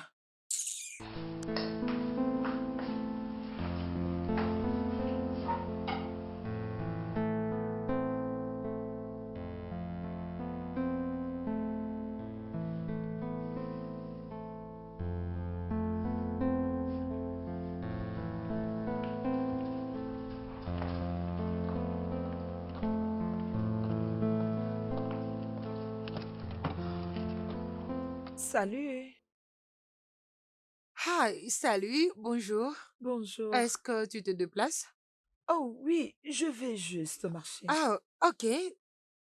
Salut. Hi, salut, bonjour. Bonjour. Est-ce que tu te déplaces? Oh oui, je vais juste marcher. Ah, ok.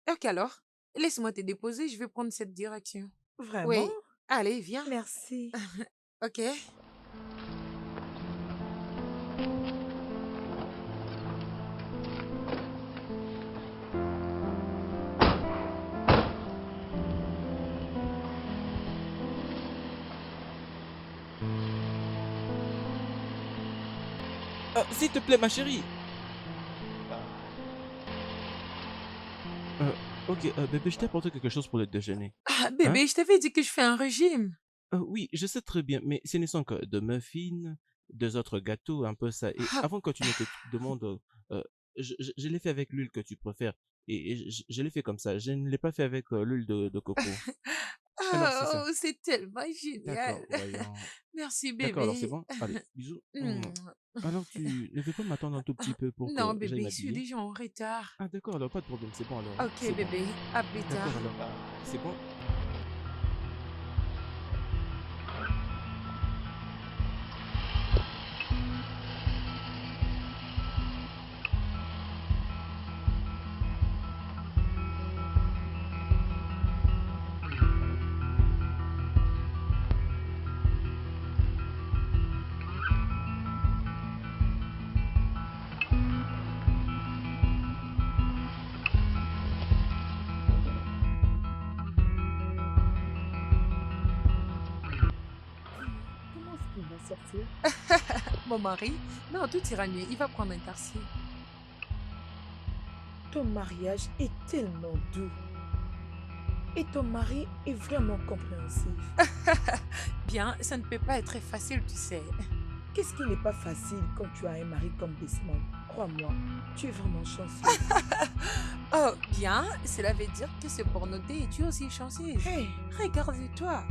Ok alors. Laisse-moi te déposer, je vais prendre cette direction. Vraiment? Oui, allez, viens. Merci. Ok. S'il te plaît, ma chérie. Euh, ok, bébé, je t'ai apporté quelque chose pour le déjeuner. Ah, Hein? bébé, je t'avais dit que je fais un régime. Oui, je sais très bien, mais ce ne sont que deux muffins, deux autres gâteaux, un peu ça. Et Ah, avant que tu ne te demandes, je l'ai fait avec l'huile que tu préfères. Et je l'ai fait comme ça. Je ne l'ai pas fait avec l'huile de coco. Alors, c'est ça. oh, c'est tellement génial. D'accord, voyons. Merci, D'accord, alors c'est bébé. bon? Allez, bisous. Mouah. Alors, tu ne veux pas m'attendre un tout petit peu pour Non, que j'aille bébé, je suis m'habiller? déjà en retard. Ah, d'accord, alors pas de problème, c'est bon alors, hein? Ok, C'est bon. bébé, à plus tard. D'accord, alors, c'est bon? Comment est-ce qu'il va sortir? Mon mari? Non, tout ira mieux. Il va prendre un taxi. Ton mariage est tellement doux. Et ton mari est vraiment compréhensif. Bien, ça ne peut pas être très facile, tu sais. Qu'est-ce qui n'est pas facile quand tu as un mari comme Desmond? Crois-moi, tu es vraiment chanceux. Oh, bien, cela veut dire que c'est pour noter et tu es aussi chanceuse. Hey, Regarde-toi.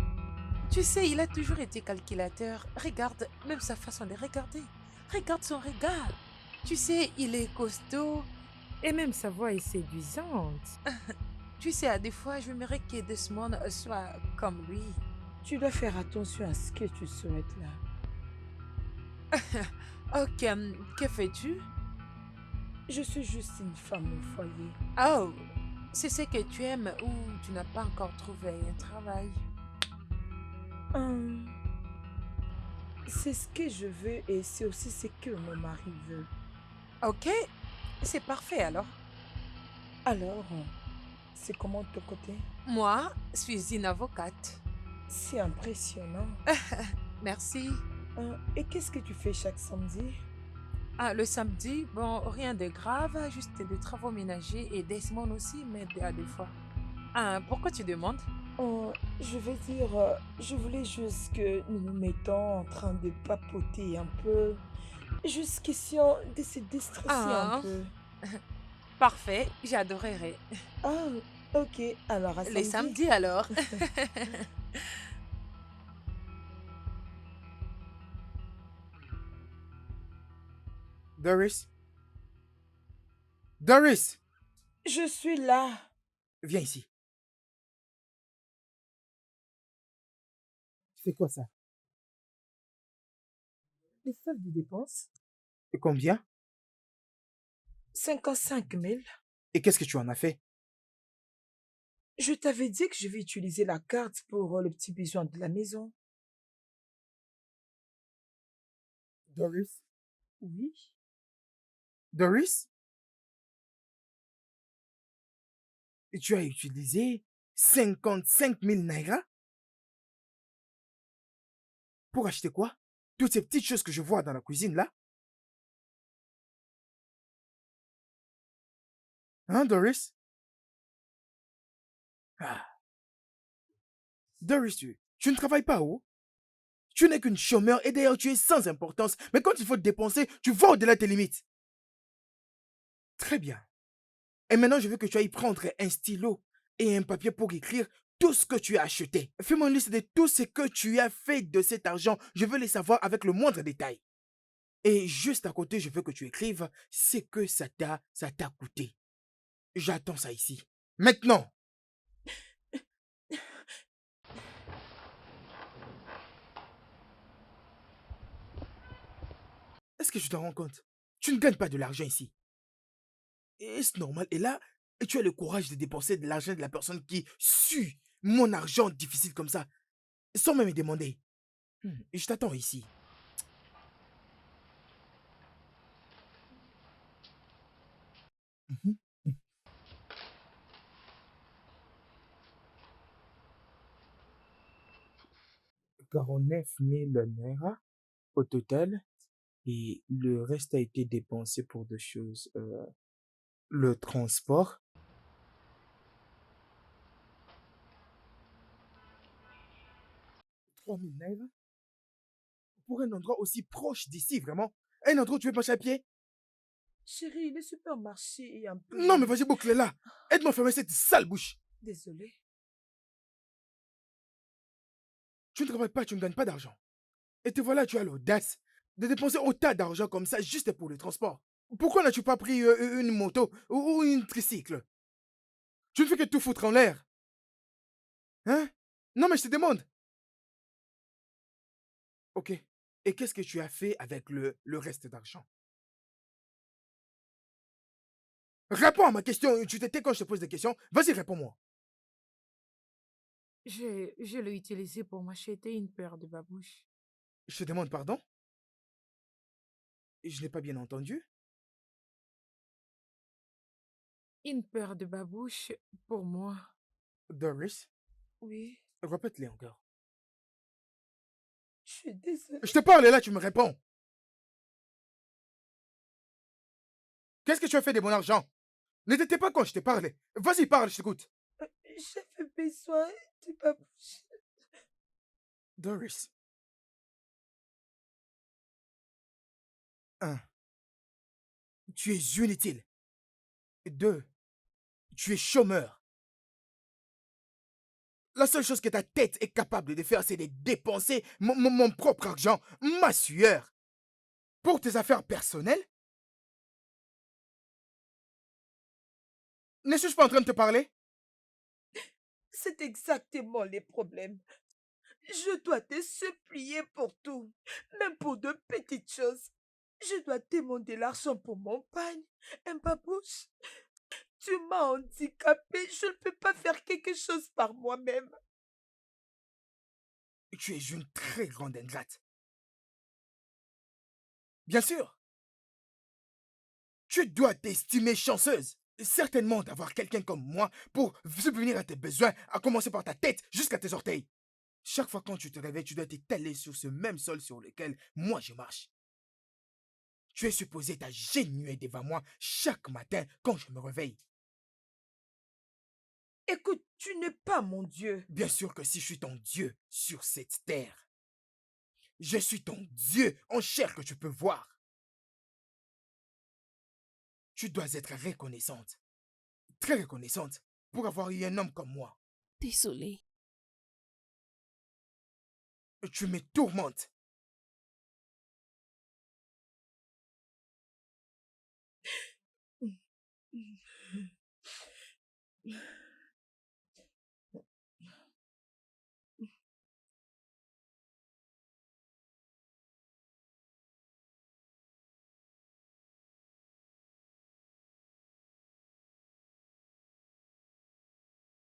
Tu sais, il a toujours été calculateur. Regarde, même sa façon de regarder. Regarde son regard. Tu sais, il est costaud. Et même sa voix est séduisante. Tu sais, à des fois, je me que Desmond soit comme lui. tu dois faire attention à ce que tu souhaites là. Ok, que fais-tu? Je suis juste une femme au foyer. Oh, c'est ce que tu aimes ou tu n'as pas encore trouvé un travail? Hum, c'est ce que je veux et c'est aussi ce que mon mari veut. Ok, c'est parfait alors. Alors, c'est comment de ton côté? Moi, je suis une avocate. C'est impressionnant. Merci. Et qu'est-ce que tu fais chaque samedi? Ah, le samedi, bon, rien de grave, juste des travaux ménagers et Desmond aussi m'aide à des fois. Ah, pourquoi tu demandes? Je vais dire, je voulais juste que nous nous mettons en train de papoter un peu. Juste question de se déstresser un Ah, peu. parfait, j'adorerais. Ah, ok, alors à Les samedi. samedis alors. Doris? Doris! Je suis là. Viens ici. C'est quoi ça? Les soldes de dépenses? Et combien? 55 000. Et qu'est-ce que tu en as fait? Je t'avais dit que je vais utiliser la carte pour le petit besoin de la maison. Doris? Oui. Doris? Et tu as utilisé 55 000 naira pour acheter quoi? Toutes ces petites choses que je vois dans la cuisine là? Hein, Doris? Ah, Doris, tu ne travailles pas où? Tu n'es qu'une chômeur et d'ailleurs tu es sans importance. Mais quand il faut te dépenser, tu vas au-delà de tes limites. Très bien. Et maintenant, je veux que tu ailles prendre un stylo et un papier pour écrire tout ce que tu as acheté. Fais-moi une liste de tout ce que tu as fait de cet argent. Je veux les savoir avec le moindre détail. Et juste à côté, je veux que tu écrives ce que ça t'a coûté. J'attends ça ici. Maintenant! Est-ce que tu te rends compte? Tu ne gagnes pas de l'argent ici. Est-ce normal? Et là, tu as le courage de dépenser de l'argent de la personne qui sue mon argent difficile comme ça, sans même me demander. Et je t'attends ici. Mhm. 49 000 naira au total. Et le reste a été dépensé pour des choses. Le transport. 3 000 naira pour un endroit aussi proche d'ici, vraiment. Un endroit où tu veux marcher à pied? Chérie, le supermarché est un peu Non, mais loin. vas-y, boucle là. Aide-moi à fermer cette sale bouche. Désolée. Tu ne travailles pas, tu ne gagnes pas d'argent. Et te voilà, tu as l'audace de dépenser autant d'argent comme ça juste pour le transport. Pourquoi n'as-tu pas pris une moto ou une tricycle? Tu ne fais que tout foutre en l'air. Hein? Non, mais je te demande. Ok. Et qu'est-ce que tu as fait avec le reste d'argent? Réponds à ma question. Tu t'étais quand je te pose des questions. Vas-y, réponds-moi. Je l'ai utilisé pour m'acheter une paire de babouches. Je te demande pardon. Je n'ai pas bien entendu. Une paire de babouches pour moi. Doris, Oui, répète-les encore. je suis désolée. Je te parle et là, tu me réponds. Qu'est-ce que tu as fait de mon argent? Ne t'étais pas quand je t'ai parlé. Vas-y, parle, je t'écoute. J'avais besoin de babouche. Doris. 1. Tu es inutile. 2. Tu es chômeur. La seule chose que ta tête est capable de faire, c'est de dépenser mon propre argent, ma sueur, pour tes affaires personnelles. Ne suis-je pas en train de te parler? C'est exactement les problèmes. Je dois te supplier pour tout, même pour de petites choses. Je dois demander l'argent pour mon pagne, un babouche. Tu m'as handicapé, je ne peux pas faire quelque chose par moi-même. Tu es une très grande ingrate. Bien sûr, tu dois t'estimer chanceuse. Certainement d'avoir quelqu'un comme moi pour subvenir à tes besoins, à commencer par ta tête jusqu'à tes orteils. Chaque fois quand tu te réveilles, tu dois t'étaler sur ce même sol sur lequel moi je marche. Tu es supposé t'agenouiller devant moi chaque matin quand je me réveille. Écoute, tu n'es pas mon Dieu. Bien sûr que si je suis ton Dieu sur cette terre, je suis ton Dieu en chair que tu peux voir. Tu dois être reconnaissante, très reconnaissante, pour avoir eu un homme comme moi. Désolée. Tu me tourmentes.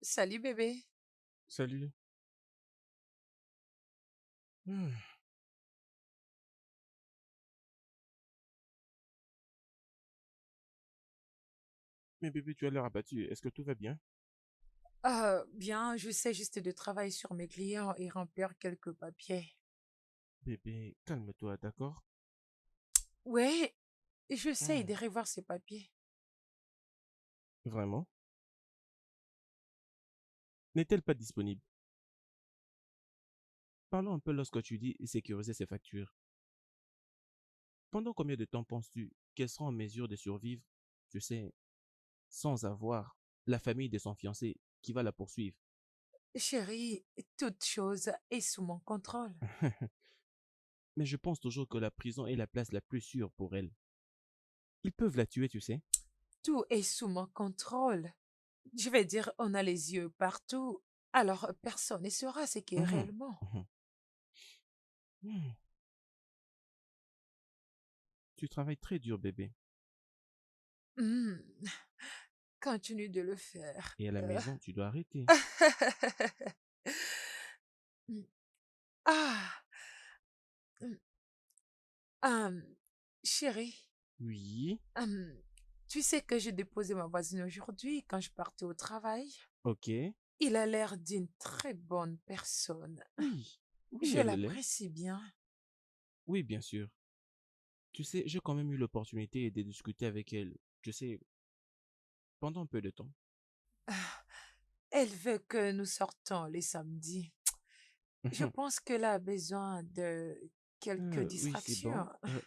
Salut bébé. Salut. Hmm. Mais bébé, tu as l'air abattu. Est-ce que tout va bien? Bien, je sais juste de travailler sur mes clients et remplir quelques papiers. Bébé, calme-toi, d'accord? Ouais, je sais Hmm. de revoir ces papiers. Vraiment? N'est-elle pas disponible? Parlons un peu lorsque tu dis sécuriser ses factures. Pendant combien de temps penses-tu qu'elle sera en mesure de survivre, tu sais, sans avoir la famille de son fiancé qui va la poursuivre? Chérie, toute chose est sous mon contrôle. Mais je pense toujours que la prison est la place la plus sûre pour elle. Ils peuvent la tuer, tu sais. Tout est sous mon contrôle. Je vais dire, on a les yeux partout. Alors, personne ne saura ce qui est Mhm, réellement. mhm. Hmm. Tu travailles très dur, bébé. Hmm, continue de le faire. Et à la maison, tu dois arrêter. Hmm. Ah, hmm, hum, chérie, Oui, hum, tu sais que j'ai déposé ma voisine aujourd'hui quand je partais au travail. ok. Il a l'air d'une très bonne personne. Oui, oui, Je elle l'est. l'apprécie bien. Oui, bien sûr. Tu sais, j'ai quand même eu l'opportunité de discuter avec elle, tu sais, pendant un peu de temps. Ah, elle veut que nous sortons les samedis. Je Mhm. pense qu'elle a besoin de quelques Oui, c'est distractions. bon.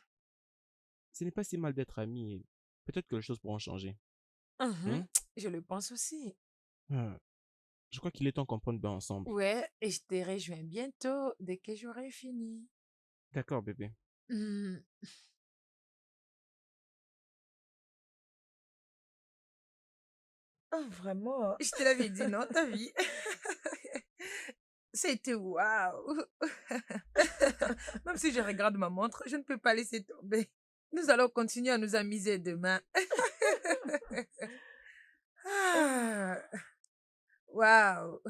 Ce n'est pas si mal d'être amis. Et peut-être que les choses pourront changer. Mhm, Hmm? je le pense aussi. Euh, je crois qu'il est temps qu'on prenne bain ensemble. Ouais, et je te rejoins bientôt dès que j'aurai fini. D'accord, bébé. Hmm, Ah, vraiment? je te l'avais dit, non, t'as vu? C'était waouh! Même si je regarde ma montre, je ne peux pas laisser tomber. Nous allons continuer à nous amuser demain. Ah, Ah, waouh!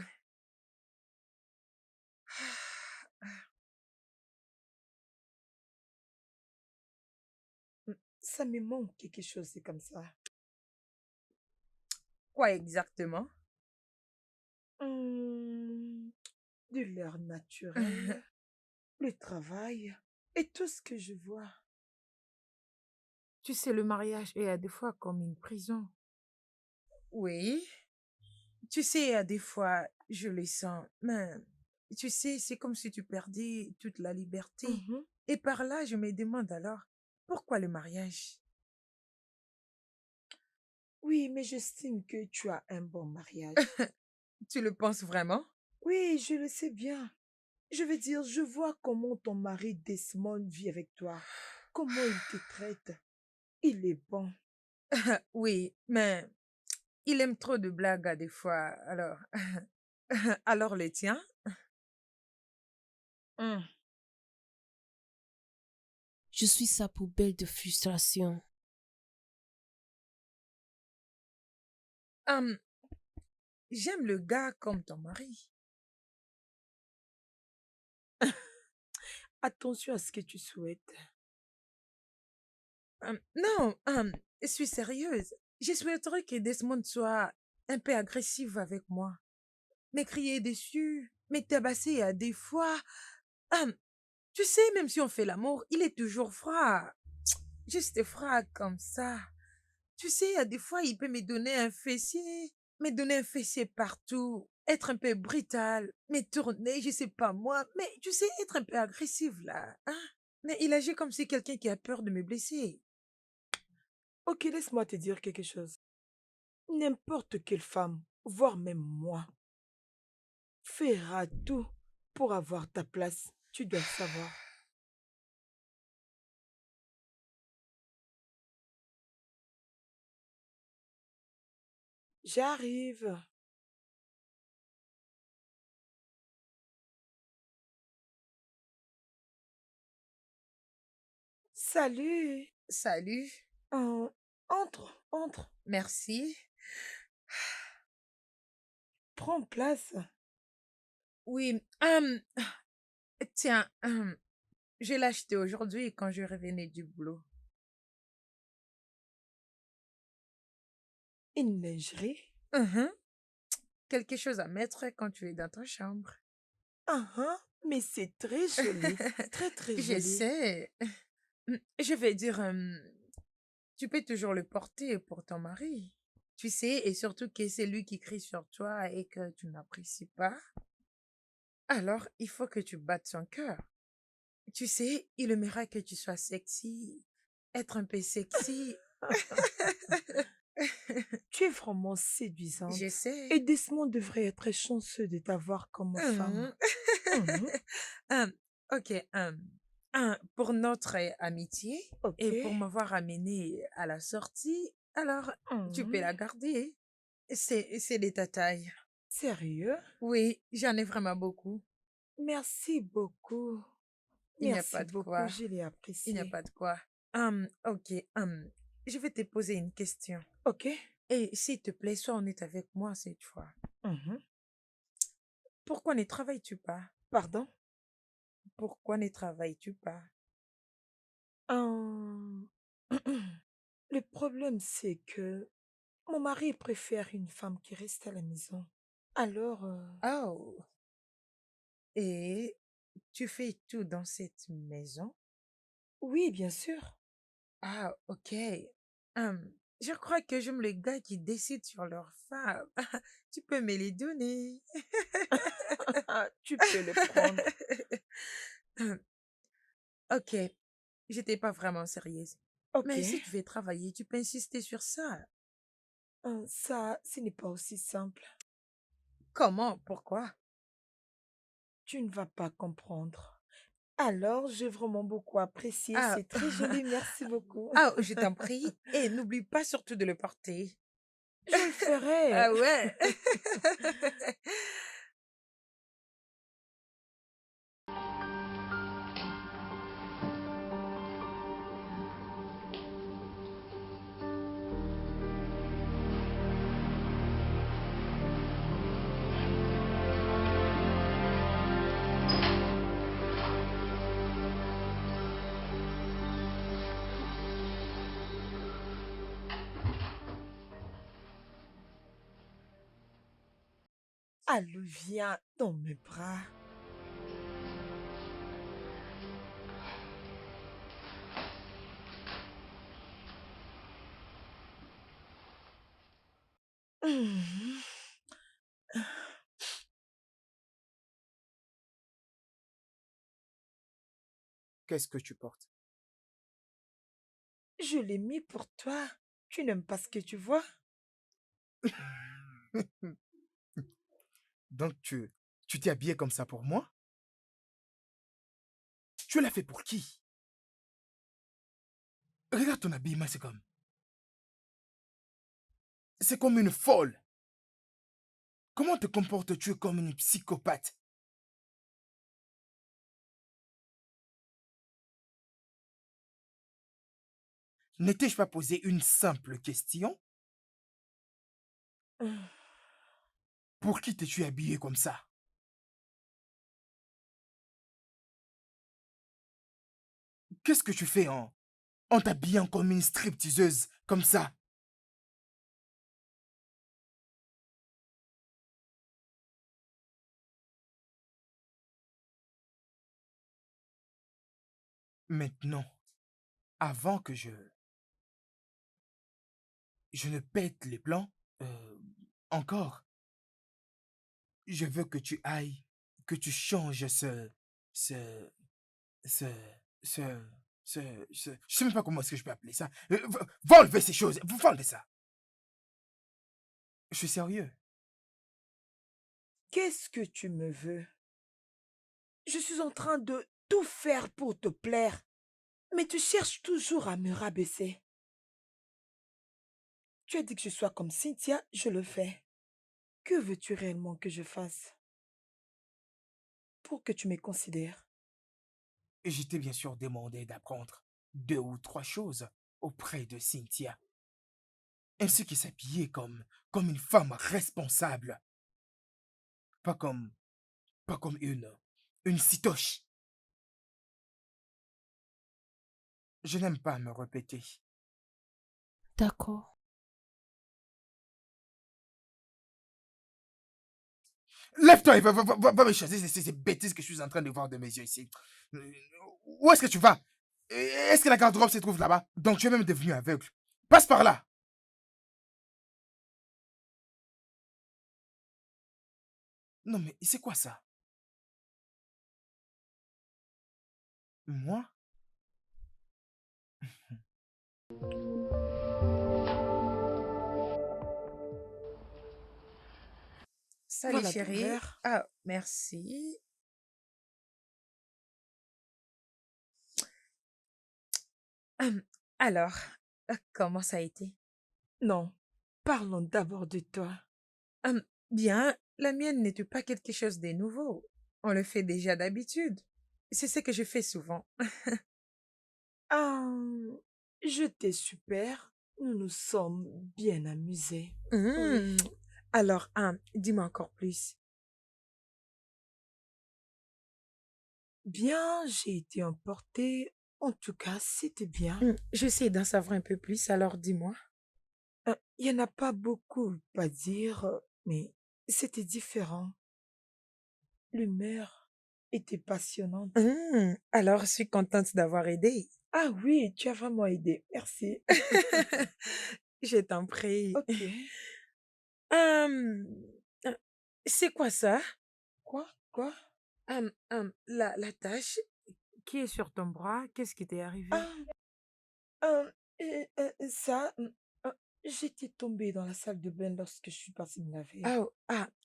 ça me manque quelque chose, c'est comme ça. Quoi exactement? Hum, de l'air naturel, le travail et tout ce que je vois. Tu sais, le mariage est à des fois comme une prison. Oui, tu sais, à des fois, je le sens, mais tu sais, c'est comme si tu perdais toute la liberté. Mhm. Et par là, je me demande alors, pourquoi le mariage? Oui, mais j'estime que tu as un bon mariage. Tu le penses vraiment? Oui, je le sais bien. Je veux dire, je vois comment ton mari Desmond vit avec toi, comment il te traite. Il est bon. Oui, mais il aime trop de blagues à des fois, alors. Alors le tien? Hum. Je suis sa poubelle de frustration. Hum, j'aime le gars comme ton mari. Attention à ce que tu souhaites. Non, je suis sérieuse. Je souhaiterais que Desmond soit un peu agressif avec moi. Me crier dessus, me tabasser à des fois. Hum, tu sais, même si on fait l'amour, il est toujours froid. Juste froid comme ça. Tu sais, à des fois, il peut me donner un fessier partout, être un peu brutal, me tourner, je sais pas moi, mais tu sais, être un peu agressif là, hein? Mais il agit comme si quelqu'un qui a peur de me blesser. Ok, laisse-moi te dire quelque chose. N'importe quelle femme, voire même moi, fera tout pour avoir ta place. Tu dois le savoir. J'arrive. Salut. Salut, Entre, entre. merci. Prends place. Oui, tiens, je l'ai acheté aujourd'hui quand je revenais du boulot. Une lingerie. Mhm. Quelque chose à mettre quand tu es dans ta chambre. Ah, ah, mais c'est très joli. Très, très Je joli. sais. Je vais dire, tu peux toujours le porter pour ton mari. Tu sais, et surtout que c'est lui qui crie sur toi et que tu n'apprécies pas. Alors, il faut que tu battes son cœur. Tu sais, il aimerait que tu sois sexy, être un peu sexy. Tu es vraiment Je séduisante. Et sais. Desmond devrait être chanceux de t'avoir comme femme. Mhm. Hum, ok, pour notre amitié Ok. et pour m'avoir amené à la sortie, alors tu peux Mhm. la garder. C'est de ta taille. Sérieux? Oui, j'en ai vraiment beaucoup. Merci beaucoup. Il n'y a Merci pas de beaucoup, quoi. je l'ai Il n'y a apprécié. pas de quoi. Ok, je vais te poser une question. Ok. Et s'il te plaît, sois honnête avec moi cette fois. Mhm. Pourquoi ne travailles-tu pas? Pardon? Pourquoi ne travailles-tu pas? Hum, Le problème, c'est que mon mari préfère une femme qui reste à la maison. Alors, Oh, et tu fais tout dans cette maison? oui, bien sûr. Ah, ok. Je crois que j'aime les gars qui décident sur leur femme. Tu peux me les donner. Tu peux le prendre. Ok, j'étais pas vraiment sérieuse. Ok. Mais si tu veux travailler, tu peux insister sur ça. Ça, ce n'est pas aussi simple. Comment? Pourquoi? Tu ne vas pas comprendre. Alors, j'ai vraiment beaucoup apprécié. Ah, C'est très joli. Merci beaucoup. ah, je t'en prie. Et n'oublie pas surtout de le porter. Je le ferai. Ah ouais. Allô, viens dans mes bras. Mhm. Qu'est-ce que tu portes? Je l'ai mis pour toi. Tu n'aimes pas ce que tu vois? Donc tu t'es habillé comme ça pour moi? Tu l'as fait pour qui? Regarde ton habillement, c'est comme une folle. Comment te comportes-tu comme une psychopathe? Ne t'ai-je pas posé une simple question? Hum, Pour qui t'es-tu habillé comme ça? Qu'est-ce que tu fais en t'habillant comme une stripteaseuse comme ça? Maintenant, avant que je ne pète les plans, encore, je veux que tu ailles, que tu changes ce, ce, ce, je sais même pas comment est-ce que je peux appeler ça. Va enlever ces choses, va enlever ça. Je suis sérieux. Qu'est-ce que tu me veux? Je suis en train de tout faire pour te plaire, mais tu cherches toujours à me rabaisser. Tu as dit que je sois comme Cynthia, je le fais. Que veux-tu réellement que je fasse pour que tu me considères? Et je t'ai bien sûr demandé d'apprendre 2 ou 3 choses auprès de Cynthia, ainsi que s'habiller comme une femme responsable. Pas comme, pas comme une citoche. Je n'aime pas me répéter. D'accord. Lève-toi et va me chasser ces bêtises que je suis en train de voir de mes yeux ici. Où est-ce que tu vas? Est-ce que la garde-robe se trouve là-bas? Donc tu es même devenu aveugle. Passe par là. Non mais c'est quoi ça? Moi? Salut Voilà ton chérie. verre. Ah, merci. Hum, Alors, comment ça a été? Non, parlons d'abord de toi. Hum, Bien, la mienne n'était pas quelque chose de nouveau. On le fait déjà d'habitude. C'est ce que je fais souvent. Ah, j'étais super. Nous nous sommes bien amusés. Oui. Hum, Alors, dis-moi encore plus. Bien, j'ai été emportée. En tout cas, c'était bien. J'essaie d'en savoir un peu plus, alors dis-moi. Il y en a pas beaucoup à dire, mais c'était différent. L'humeur était passionnante. Alors, je suis contente d'avoir aidé. Ah oui, tu as vraiment aidé. Merci. Je t'en prie. Ok. Hum, euh, c'est quoi ça? Quoi? Quoi? La tâche qui est sur ton bras, qu'est-ce qui t'est arrivé? Ah, euh, ça, j'étais tombée dans la salle de bain lorsque je suis partie me laver.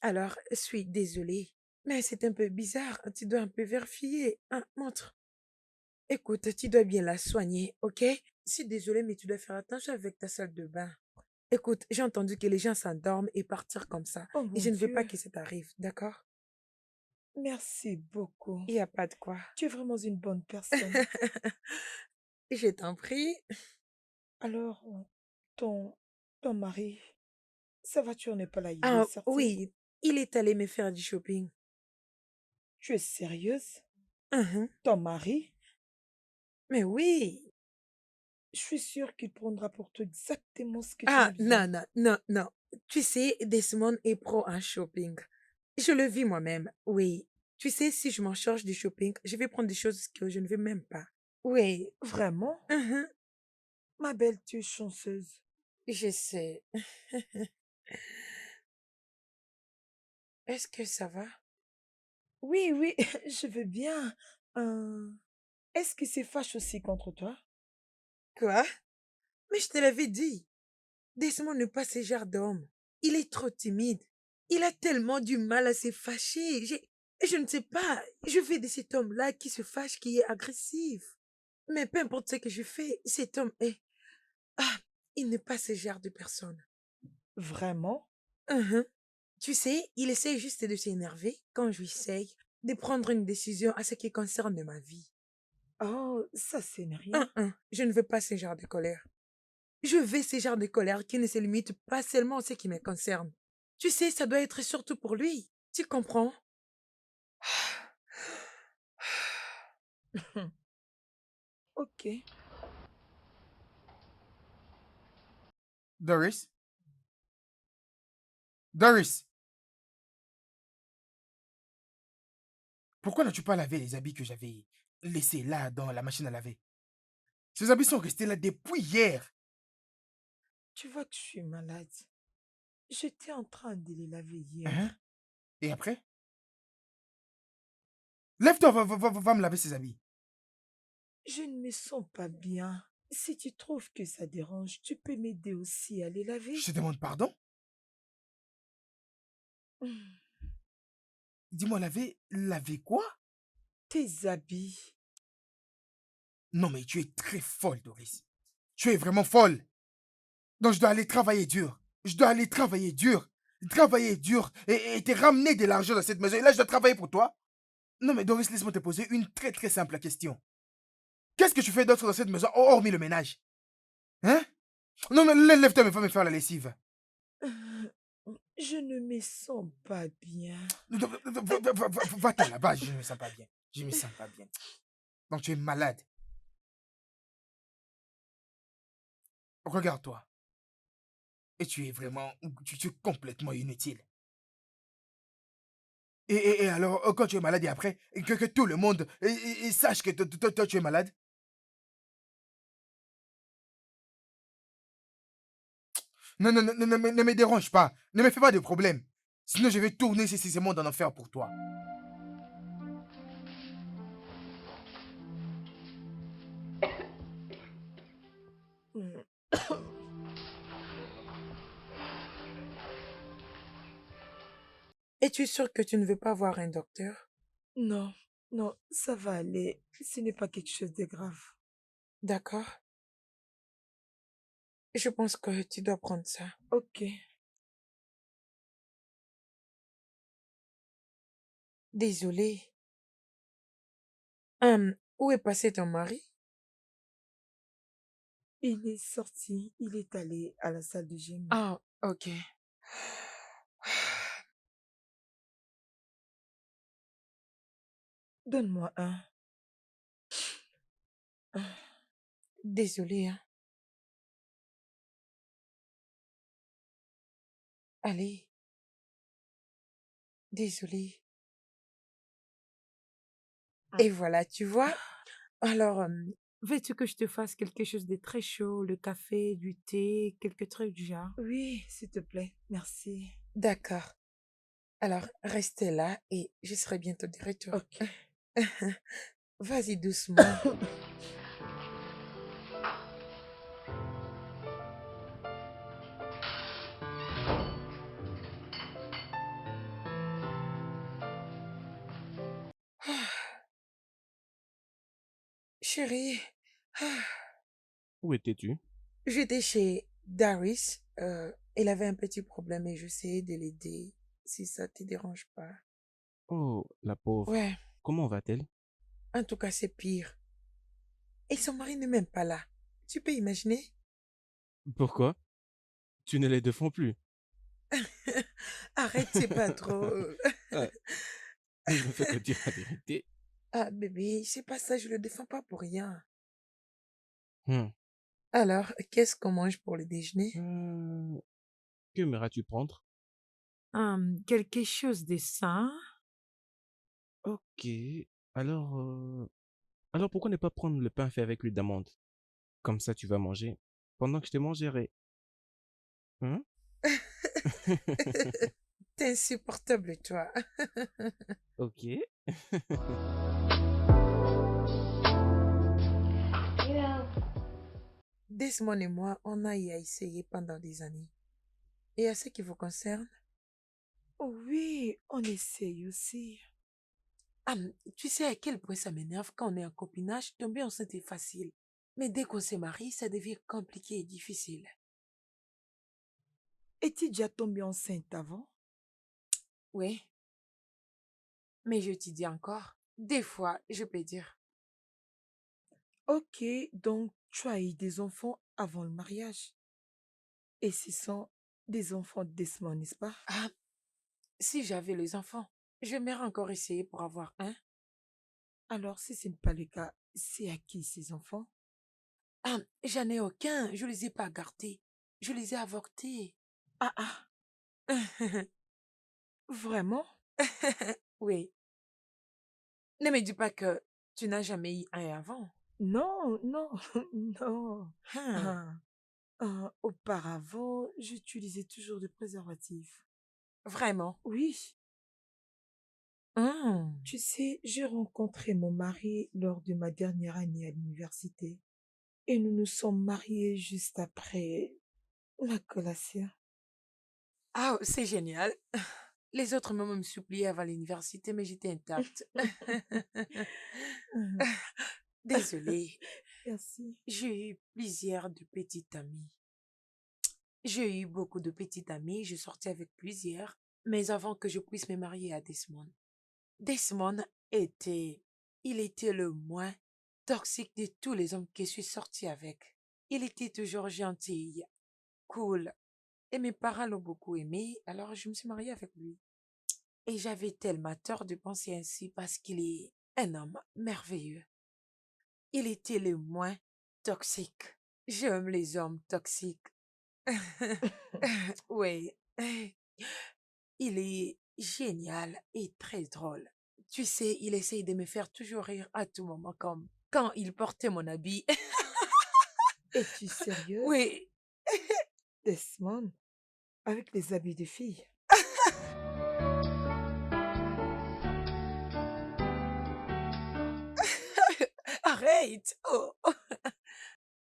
Alors, je suis désolée, mais c'est un peu bizarre. Tu dois un peu vérifier. Montre. Écoute, tu dois bien la soigner, ok? Je suis désolée, mais tu dois faire attention avec ta salle de bain. Écoute, j'ai entendu que les gens s'endorment et partir comme ça. Oh Et mon je ne veux pas Dieu, que ça t'arrive, d'accord? merci beaucoup. Il n'y a pas de quoi. Tu es vraiment une bonne personne. Je t'en prie. Alors, ton, ton mari, sa voiture n'est pas là, il est Ah sorti. oui, il est allé me faire du shopping. Tu es sérieuse? Mhm. Ton mari? Mais oui. Je suis sûre qu'il prendra pour toi exactement ce que tu as besoin. Non, non, non, non. Tu sais, Desmond est pro en shopping. Je le vis moi-même, oui. Tu sais, si je m'en charge du shopping, je vais prendre des choses que je ne veux même pas. Oui. Vraiment? Mhm. Ma belle, tu es chanceuse. Je sais. Est-ce que ça va? Oui, oui, je veux bien. Euh, Est-ce que c'est fâche aussi contre toi? Quoi? Mais je te l'avais dit. Desmond n'est pas ce genre d'homme. Il est trop timide. Il a tellement du mal à se fâcher. Je ne sais pas. Je fais de cet homme-là qui se fâche, qui est agressif. Mais peu importe ce que je fais, cet homme est... Ah, il n'est pas ce genre de personne. Vraiment? Mhm. Tu sais, il essaie juste de s'énerver quand je essaye de prendre une décision à ce qui concerne ma vie. Oh, ça, c'est rien. Je ne veux pas ce genre de colère. Je veux ce genre de colère qui ne se limite pas seulement à ce qui me concerne. Tu sais, ça doit être surtout pour lui. Tu comprends? Ok. Doris? Doris? Pourquoi n'as-tu pas lavé les habits que j'avais laissés là dans la machine à laver? Ces habits sont restés là depuis hier. Tu vois que je suis malade. J'étais en train de les laver Hein? hier. Et après? Lève-toi, va me laver ces habits. Je ne me sens pas bien. Si tu trouves que ça dérange, tu peux m'aider aussi à les Je laver. te demande pardon. Hmm, Dis-moi, laver quoi? Tes habits. Non, mais tu es très folle, Doris. Tu es vraiment folle. Donc, je dois aller travailler dur. Je dois aller travailler dur. Travailler dur et te ramener de l'argent dans cette maison. Et là, je dois travailler pour toi. Non, mais Doris, laisse-moi te poser une très très simple question. Qu'est-ce que tu fais d'autre dans cette maison, hormis le ménage? Hein? Non, mais lève-toi, me faire la lessive. Euh, Je ne me sens pas bien. Va-t'en là-bas, je ne me sens pas bien. Je ne me sens pas bien. Donc tu es malade. Regarde-toi. Et tu es vraiment, tu es complètement inutile. Et alors, quand tu es malade et après, que tout le monde sache que toi, tu es malade. Non, non, non, ne me dérange pas. Ne me fais pas de problème. Sinon, je vais tourner ces mondes en enfer pour toi. Hmm. Es-tu sûr que tu ne veux pas voir un docteur? Non, non, ça va aller. Ce n'est pas quelque chose de grave. D'accord. Je pense que tu dois prendre ça. Ok. Désolée. Où est passé ton mari? Il est sorti, il est allé à la salle de gym. Ah, ok. Donne-moi un. Désolée, hein. Allez. Désolée. Et voilà, tu vois? Alors, veux-tu que je te fasse quelque chose de très chaud, le café, du thé, quelque truc du genre? Oui, s'il te plaît. Merci. D'accord. Alors, restez là et je serai bientôt de retour. Ok. Vas-y doucement. Chérie, Où étais-tu? j'étais chez Darius. Il avait un petit problème et j'essayais de l'aider, si ça te dérange pas. Oh, la pauvre. Ouais, Comment va-t-elle? en tout cas, c'est pire. Et son mari n'est même pas là. Tu peux imaginer? Pourquoi? Tu ne les défends plus. Arrête, c'est pas trop. Ah, je ne fais que dire la vérité. Ah, bébé, c'est pas ça, je le défends pas pour rien. Hmm. Alors, qu'est-ce qu'on mange pour le déjeuner? Que m'aimeras-tu prendre? Quelque chose de sain. Ok. Alors, alors pourquoi ne pas prendre le pain fait avec l'huile d'amande? Comme ça, tu vas manger pendant que je te mangerai. Hein? T'es insupportable, toi. Ok. Desmond et moi, on a y a essayé pendant des années. Et à ce qui vous concerne, Oui, on essaye aussi. tu sais à quel point ça m'énerve quand on est en copinage, tomber enceinte est facile. Mais dès qu'on se marie, ça devient compliqué et difficile. Es-tu déjà tombée enceinte avant? Oui, mais je te dis encore, des fois, je peux dire. Ok, donc tu as eu des enfants avant le mariage. Et ce sont des enfants d'Esmond, n'est-ce pas? Ah, si j'avais les enfants, j'aimerais encore essayer pour avoir un. Alors, si ce n'est pas le cas, c'est à qui ces enfants? J'en ai aucun, je les ai pas gardés. Je les ai avortés. Ah ah, vraiment? Oui. Ne me dis pas que tu n'as jamais eu un avant. Non, non, non. Hein, Ah, auparavant, j'utilisais toujours des préservatifs. vraiment. Oui, Hum. tu sais, j'ai rencontré mon mari lors de ma dernière année à l'université et nous nous sommes mariés juste après la collation. Ah, c'est génial. Les autres mamans me suppliaient avant l'université, mais j'étais intacte. Mhm. Désolée, Merci. j'ai eu plusieurs de petites amies. J'ai eu beaucoup de petites amies, je sortais avec plusieurs, mais avant que je puisse me marier à Desmond. Desmond était, il était le moins toxique de tous les hommes que je suis sortie avec. Il était toujours gentil, cool, Et mes parents l'ont beaucoup aimé, alors je me suis mariée avec lui. Et j'avais tellement tort de penser ainsi parce qu'il est un homme merveilleux. Il était le moins toxique. J'aime les hommes toxiques. Oui, il est génial et très drôle. Tu sais, il essaye de me faire toujours rire à tout moment, comme quand il portait mon habit. Es-tu sérieuse, Oui, Desmond, avec les habits de fille? arrête. Oh,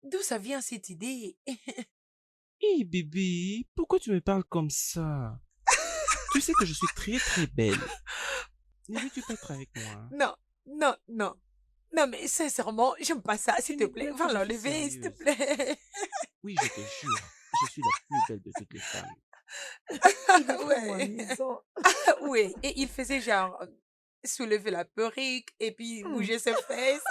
d'où ça vient cette idée? Hé bébé, pourquoi tu me parles comme ça? Tu sais que je suis très très belle. Ne veux-tu pas être avec moi? Non, non, non. Non, mais sincèrement, j'aime pas ça, C'est s'il te une plaît. blague Va que je suis l'enlever, s'il te sérieuse. plaît. Oui, je te jure, je suis la plus belle de toutes les femmes. Il est vraiment Ouais. amusant. Oui, et il faisait genre soulever la perruque et puis Hmm. bouger ses fesses.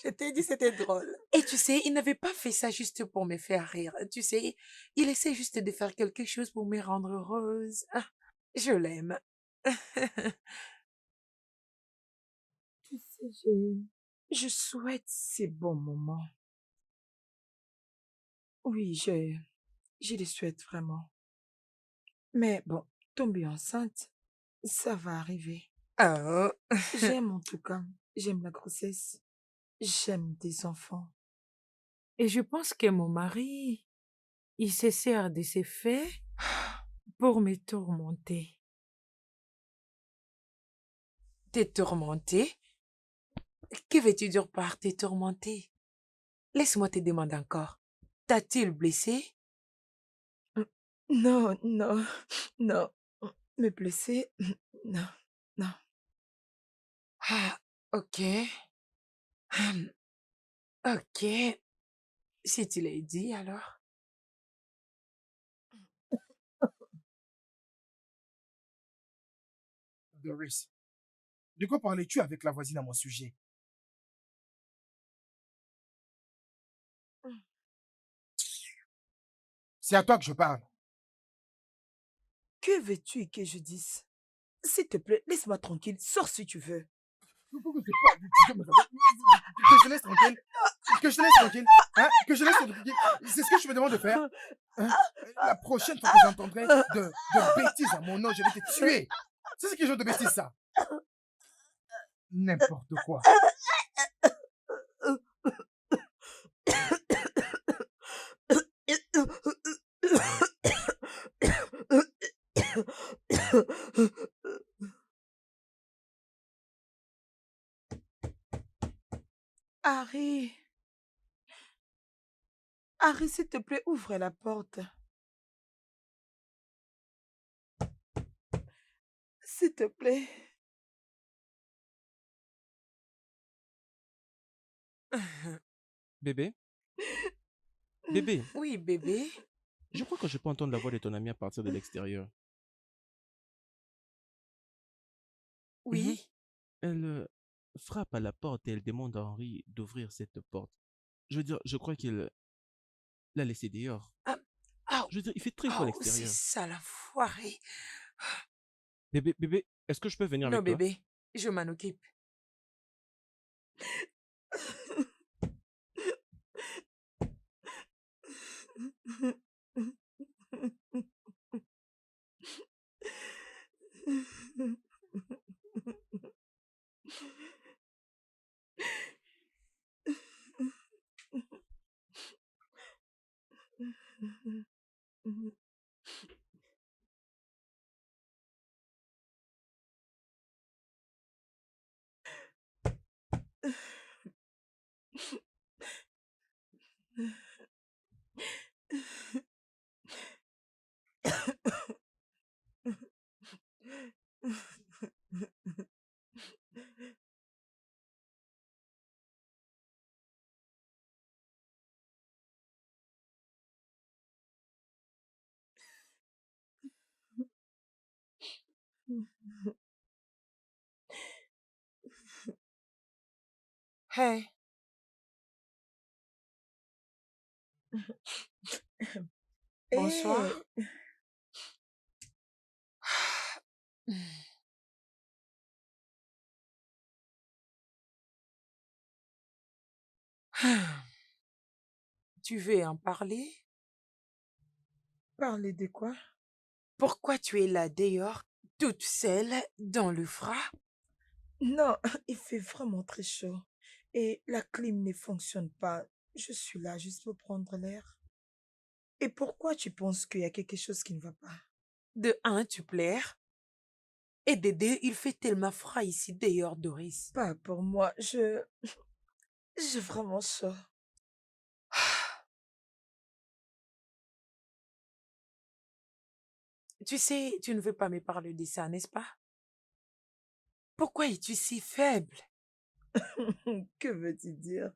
Je t'ai dit, c'était drôle. Et tu sais, il n'avait pas fait ça juste pour me faire rire. Tu sais, il essaie juste de faire quelque chose pour me rendre heureuse. Ah, je l'aime. Tu sais, je souhaite ces bons moments. Oui, je les souhaite vraiment. Mais bon, tomber enceinte, ça va arriver. Oh. J'aime en tout cas, j'aime la grossesse, j'aime des enfants. Et je pense que mon mari, il se sert de ses faits pour me tourmenter. Te tourmenter? Que veux-tu dire par te tourmenter? Laisse-moi te demander encore. T'a-t-il blessé? Non, non, non. Me blesser, non, non. Ah, ok. Hum, ok. Si tu l'as dit, alors. Doris, de quoi parlais-tu avec la voisine à mon sujet? C'est à toi que je parle. Que veux-tu que je dise? S'il te plaît, laisse-moi tranquille, sors si tu veux. Pourquoi c'est pas tu dois me savoir- Que je te laisse tranquille? Que je te laisse tranquille? Hein? Que je laisse tranquille? C'est ce que tu me demandes de faire? Hein? La prochaine fois que j'entendrai de bêtises à mon nom, je vais te tuer. C'est ce que genre de bêtises, ça? N'importe quoi. Harry, Harry, s'il te plaît, ouvre la porte. S'il te plaît. Bébé? Bébé, Oui, bébé. je crois que je peux entendre la voix de ton amie à partir de l'extérieur. Mhm. Oui. Elle frappe à la porte et elle demande à Henri d'ouvrir cette porte. Je veux dire, je crois qu'il l'a laissé dehors. Ah, ah, Je veux dire, il fait très chaud à c'est l'extérieur. ça la foirée. Bébé, est-ce que je peux venir Non, avec toi? bébé, je m'en occupe. Hey, Bonsoir. Eh, Tu veux en parler? parler de quoi? Pourquoi tu es là dehors, toute seule, dans le froid? Non, il fait vraiment très chaud. Et la clim ne fonctionne pas. Je suis là juste pour prendre l'air. Et pourquoi tu penses qu'il y a quelque chose qui ne va pas? De un, tu plaires. Et de deux, il fait tellement froid ici dehors, Doris. Pas pour moi. J'ai vraiment chaud. Tu sais, tu ne veux pas me parler de ça, n'est-ce pas? Pourquoi es-tu si faible? Que veux-tu dire?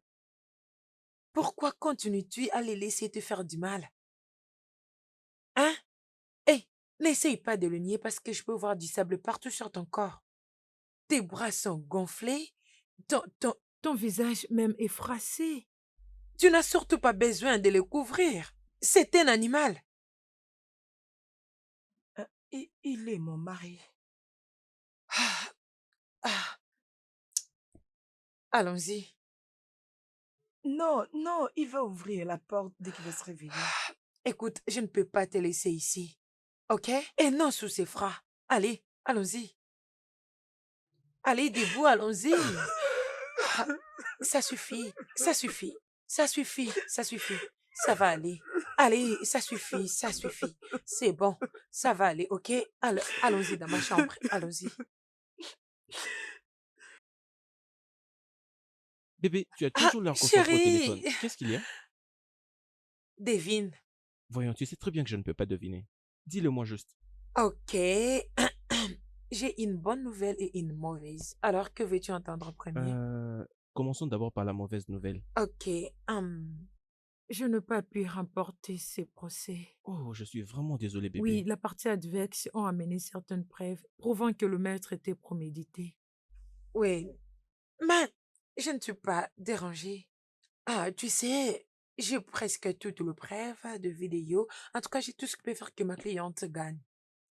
Pourquoi continues-tu à les laisser te faire du mal? Hein? Hé, n'essaye pas de le nier parce que je peux voir du sable partout sur ton corps. Tes bras sont gonflés, ton visage même est froissé. Tu n'as surtout pas besoin de le couvrir. C'est un animal. Il est mon mari. Ah, ah, allons-y. Non, non, il va ouvrir la porte dès qu'il va se réveiller. Écoute, je ne peux pas te laisser ici. OK? Et non sous ces froid. Allez, allons-y. Allez, debout, allons-y. Ah, ça suffit, ça suffit, ça suffit, ça suffit. Ça va aller. Allez, ça suffit, ça suffit. C'est bon, ça va aller, OK? Allons-y dans ma chambre, allons-y. Bébé, tu as Ah, toujours l'air concentré au téléphone. chérie, Qu'est-ce qu'il y a? devine. Voyons, tu sais très bien que je ne peux pas deviner. Dis-le-moi juste. OK. J'ai une bonne nouvelle et une mauvaise. Alors, que veux-tu entendre en premier? Euh, Commençons d'abord par la mauvaise nouvelle. OK. Je n'ai pas pu remporter ce procès. Oh, je suis vraiment désolé, Oui, bébé. la partie adverse ont amené certaines preuves prouvant que le meurtre était prémédité. Oui, mais je ne suis pas dérangée. Ah, tu sais, j'ai presque toutes les preuves de vidéos. En tout cas, j'ai tout ce qui peut faire que ma cliente gagne.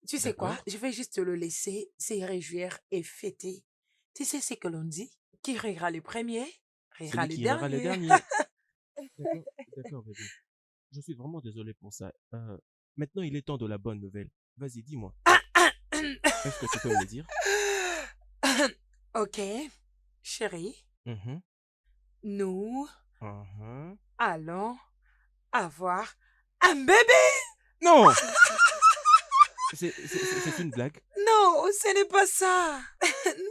Tu sais quoi? D'accord? Je vais juste le laisser se réjouir et fêter. Tu sais ce que l'on dit? Qui rira le premier, rira Celui le qui ira le dernier. dernier. D'accord, d'accord, bébé. Je suis vraiment désolé pour ça. Maintenant, il est temps de la bonne nouvelle. Vas-y, dis-moi. Est-ce que tu peux me le dire? Ok, chérie, Mhm, nous mhm. allons avoir un bébé. Non! C'est une blague. Non, ce n'est pas ça.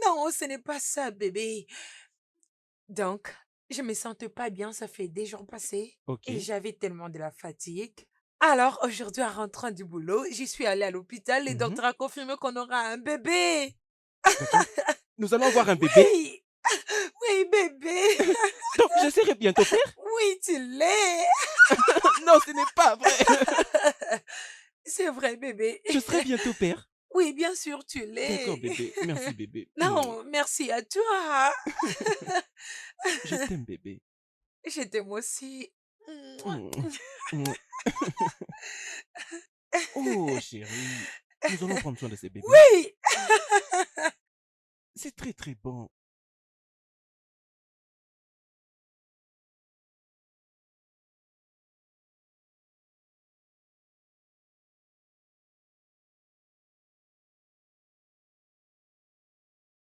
Non, ce n'est pas ça, bébé. Donc, je me sentais pas bien, ça fait des jours passés et Ok. j'avais tellement de la fatigue. Alors, aujourd'hui, en rentrant du boulot, j'y suis allée à l'hôpital. Le Mhm. docteur a confirmé qu'on aura un bébé. D'accord. Nous allons avoir un bébé. Oui, oui, bébé. Donc, je serai bientôt père? Oui, tu l'es. Non, ce n'est pas vrai. C'est vrai, bébé. Je serai bientôt père. Oui, bien sûr, tu D'accord, l'es. bébé. Merci, bébé. Non, merci à toi. Je t'aime, bébé. Je t'aime aussi. Mm. Mm. Oh, chérie. Nous allons prendre soin de ces bébés. Oui. C'est très, très bon.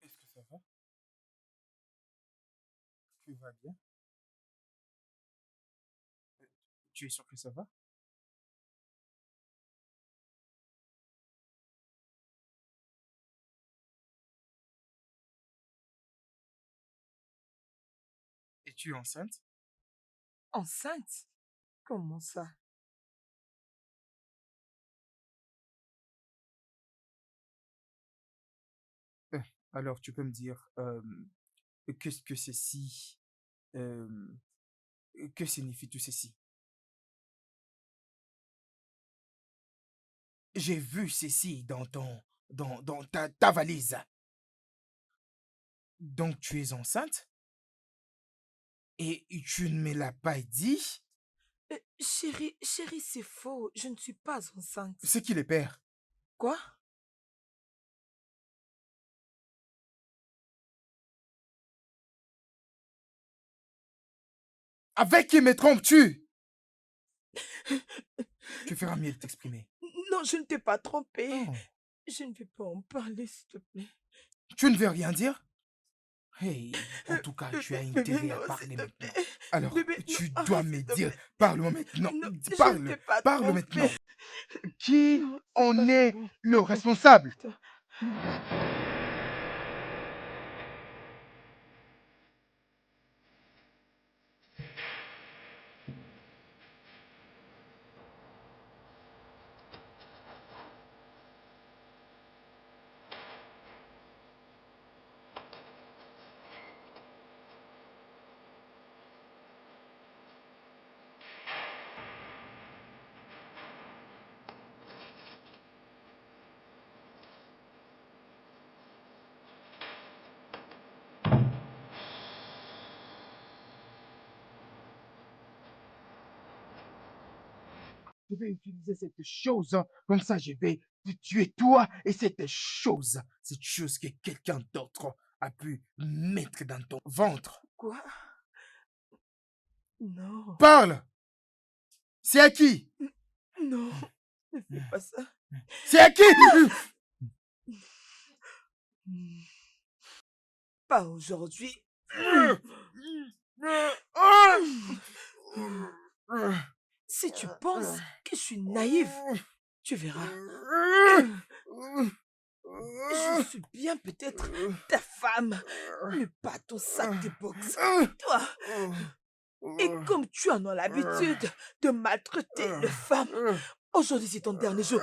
Est-ce que ça va? Tu vas bien? Tu es sûr que ça va? Es-tu enceinte? Enceinte? Comment ça? Euh, Alors, tu peux me dire qu'est-ce que ceci, euh, que signifie tout ceci? J'ai vu ceci dans ta valise. Donc, tu es enceinte et tu ne me l'as pas dit? Chérie, c'est faux. Je ne suis pas enceinte. C'est qui les pères? Quoi? Avec qui me trompes-tu? Tu feras mieux de t'exprimer. Non, je ne t'ai pas trompé. Oh, Je ne vais pas en parler, s'il te plaît. tu ne veux rien dire? Hey, en tout cas, tu as Bébé, intérêt à non, s'il parler te maintenant. plaît. Alors, Bébé, non, tu dois arrête, me s'il te dire, plaît. parle-moi maintenant. Non, je ne Parle, t'ai pas parle trompé. maintenant. Qui Non, c'est en pas est vrai. le responsable? Putain. Je vais utiliser cette chose, comme ça je vais te tuer toi et cette chose que quelqu'un d'autre a pu mettre dans ton ventre. Quoi? Non. Parle! C'est à qui? Non. Ne fais pas ça. C'est à qui? Pas aujourd'hui. Si tu penses que je suis naïve, tu verras. Je suis bien peut-être ta femme, mais pas ton sac de boxe. Toi, et comme tu en as l'habitude de maltraiter les femmes, aujourd'hui c'est ton dernier jour.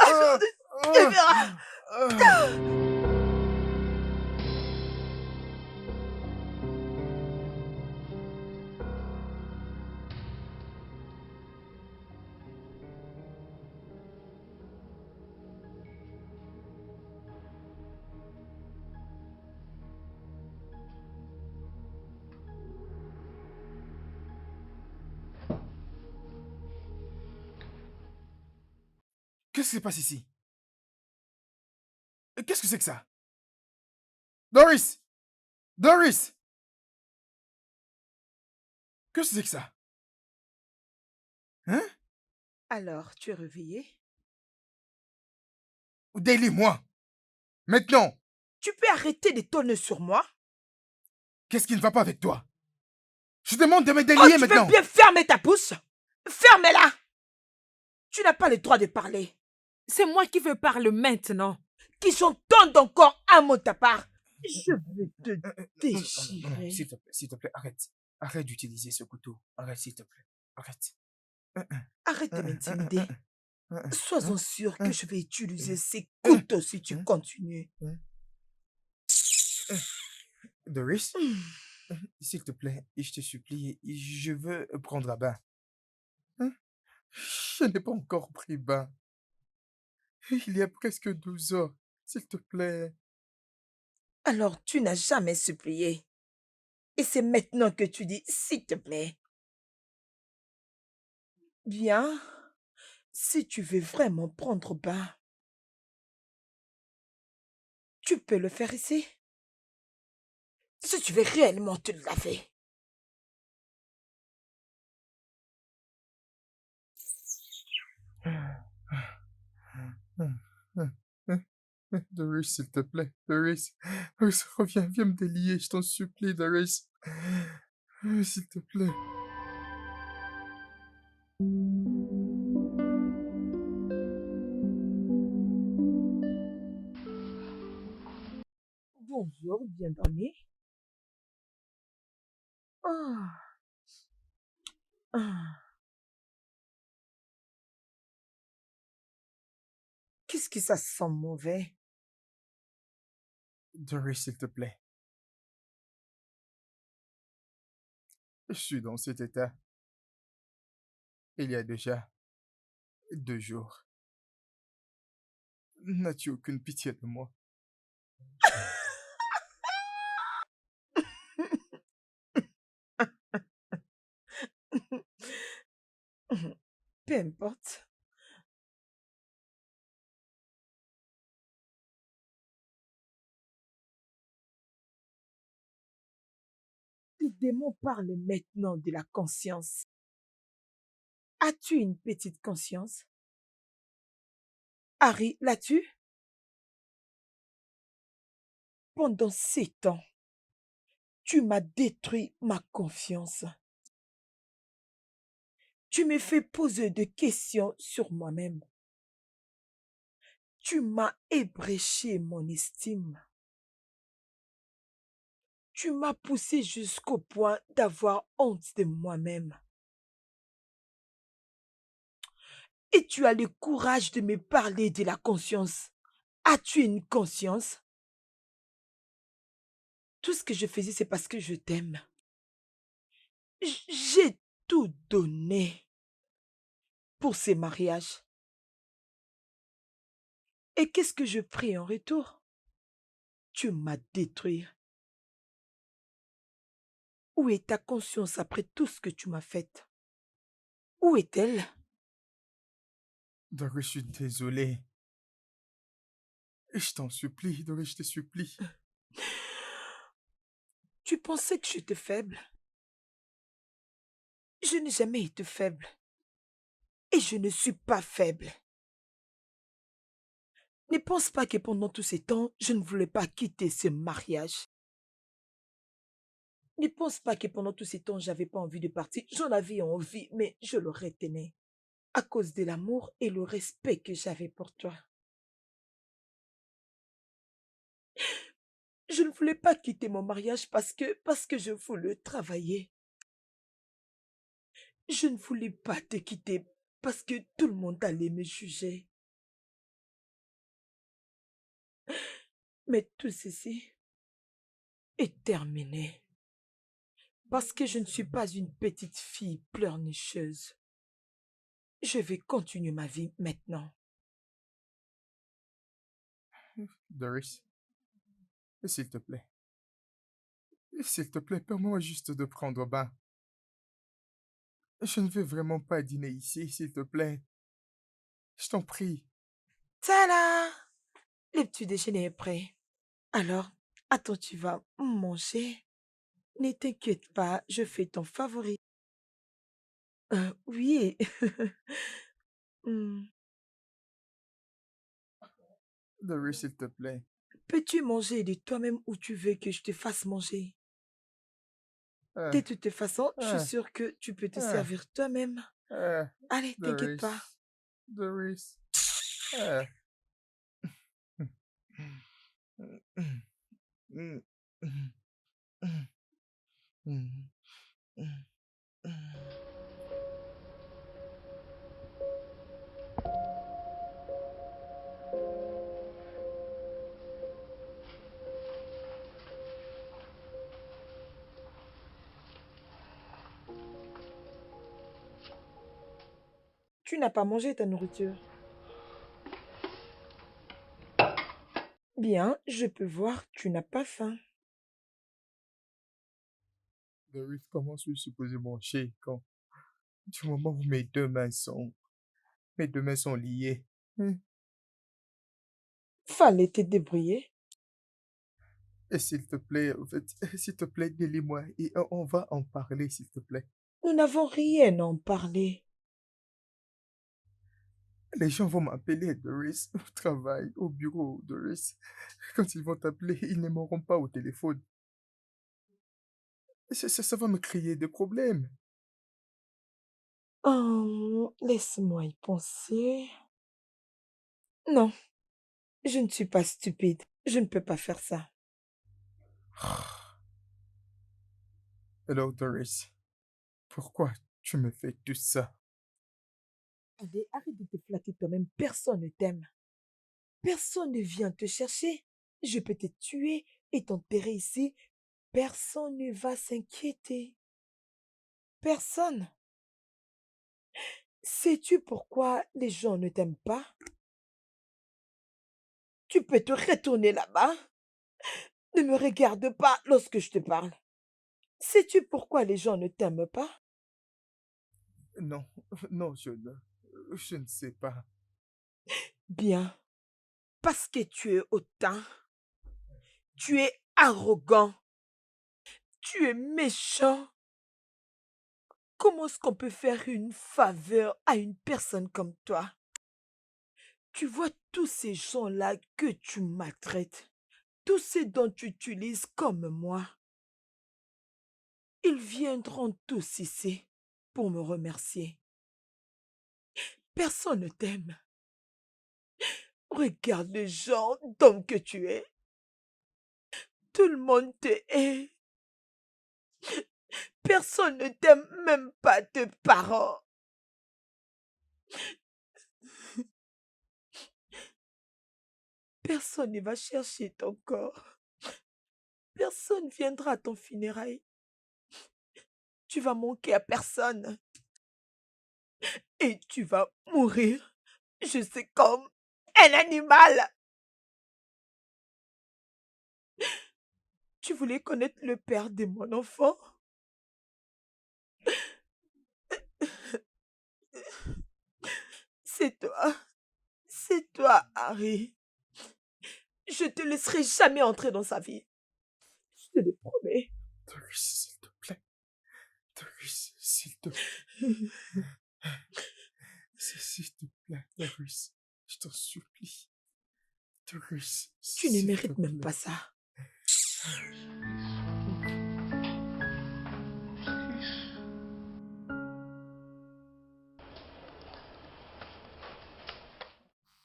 Aujourd'hui, tu verras. Qu'est-ce qui se passe ici? Qu'est-ce que c'est que ça? Doris! Doris! Qu'est-ce que c'est que ça? Hein? Alors, tu es réveillé? Délie-moi! Maintenant! Tu peux arrêter de tonner sur moi? Qu'est-ce qui ne va pas avec toi? Je demande de me Oh, délier tu maintenant! veux bien fermer ta bouche? Ferme-la! Tu n'as pas le droit de parler. C'est moi qui veux parler maintenant. Qui j'entende encore un mot de ta part. Je vais te Non, déchirer. s'il te plaît, arrête. Arrête d'utiliser ce couteau. Arrête, s'il te plaît. Arrête. Arrête de m'intimider. Sois-en sûr que je vais utiliser ces couteaux si tu continues. Doris, s'il te plaît, je te supplie, je veux prendre un bain. Hein? Je n'ai pas encore pris bain. Il y a presque 12 heures. S'il te plaît. Alors tu n'as jamais supplié. Et c'est maintenant que tu dis s'il te plaît. Bien, si tu veux vraiment prendre bain, tu peux le faire ici. Si tu veux réellement te laver. Doris, s'il te plaît. Doris. Doris, reviens, viens me délier, je t'en supplie, Doris. S'il te plaît. Bonjour, bien dormi. Ah, ah. Qu'est-ce que ça sent mauvais? Doris, s'il te plaît. Je suis dans cet état. Il y a déjà 2 jours. N'as-tu aucune pitié de moi? Peu importe. Les démons parlent maintenant de la conscience. As-tu une petite conscience? Harry, l'as-tu? Pendant 7 ans, tu m'as détruit ma confiance. Tu me fais poser des questions sur moi-même. Tu m'as ébréché mon estime. Tu m'as poussé jusqu'au point d'avoir honte de moi-même. Et tu as le courage de me parler de la conscience. As-tu une conscience? Tout ce que je faisais, c'est parce que je t'aime. J'ai tout donné pour ces mariages. Et qu'est-ce que je prie en retour? Tu m'as détruit. Où est ta conscience après tout ce que tu m'as fait? Où est-elle? Doris, je suis désolé. Je t'en supplie, Doris, je te supplie. Tu pensais que j'étais faible? Je n'ai jamais été faible. Et je ne suis pas faible. Ne pense pas que pendant tous ces temps, je ne voulais pas quitter ce mariage. Ne pense pas que pendant tous ces temps, j'avais pas envie de partir. J'en avais envie, mais je le retenais. À cause de l'amour et le respect que j'avais pour toi. Je ne voulais pas quitter mon mariage parce que je voulais travailler. Je ne voulais pas te quitter parce que tout le monde allait me juger. Mais tout ceci est terminé. Parce que je ne suis pas une petite fille pleurnicheuse. Je vais continuer ma vie maintenant. Doris, s'il te plaît. S'il te plaît, permets-moi juste de prendre bain. Je ne veux vraiment pas dîner ici, s'il te plaît. Je t'en prie. Tada! Le petit déjeuner est prêt. Alors, attends, tu vas manger? Ne t'inquiète pas, je fais ton favori. Oui. Hmm. Doris, s'il te plaît. Peux-tu manger de toi-même ou tu veux que je te fasse manger? Euh, De toutes les façons, je suis euh, sûre que tu peux te euh, servir toi-même. euh, Allez, t'inquiète pas. Doris. Doris. Euh. Tu n'as pas mangé ta nourriture. Bien, je peux voir, tu n'as pas faim. Doris, comment suis-je supposé manger quand, du moment où mes deux mains sont liées? Fallait te débrouiller. Et s'il te plaît, en fait, s'il te plaît, délie-moi et on va en parler, s'il te plaît. Nous n'avons rien à en parler. Les gens vont m'appeler Doris au travail, au bureau, Doris. Quand ils vont t'appeler, ils n'aimeront pas au téléphone. Ça va me créer des problèmes. Laisse-moi y penser. Non, je ne suis pas stupide. Je ne peux pas faire ça. Alors, Doris, pourquoi tu me fais tout ça? Allez, arrête de te flatter toi-même. Personne ne t'aime. Personne ne vient te chercher. Je peux te tuer et t'enterrer ici. Personne ne va s'inquiéter. Personne. Sais-tu pourquoi les gens ne t'aiment pas? Tu peux te retourner là-bas. Ne me regarde pas lorsque je te parle. Sais-tu pourquoi les gens ne t'aiment pas? Non, non, je ne sais pas. Bien. Parce que tu es hautain, tu es arrogant, tu es méchant. Comment est-ce qu'on peut faire une faveur à une personne comme toi? Tu vois tous ces gens-là que tu maltraites, tous ces dont tu utilises comme moi, ils viendront tous ici pour me remercier. Personne ne t'aime. Regarde le genre d'homme que tu es. Tout le monde te hait. Personne ne t'aime, même pas tes parents. Personne ne va chercher ton corps. Personne viendra à ton funérail. Tu vas manquer à personne et tu vas mourir. Je sais comme un animal. Tu voulais connaître le père de mon enfant? C'est toi. C'est toi, Harry. Je te laisserai jamais entrer dans sa vie. Je te le promets. Doris, s'il te plaît. Doris, s'il te plaît. S'il te plaît, Doris. Je t'en supplie. Doris, Tu ne s'il te mérites même plaît. pas ça.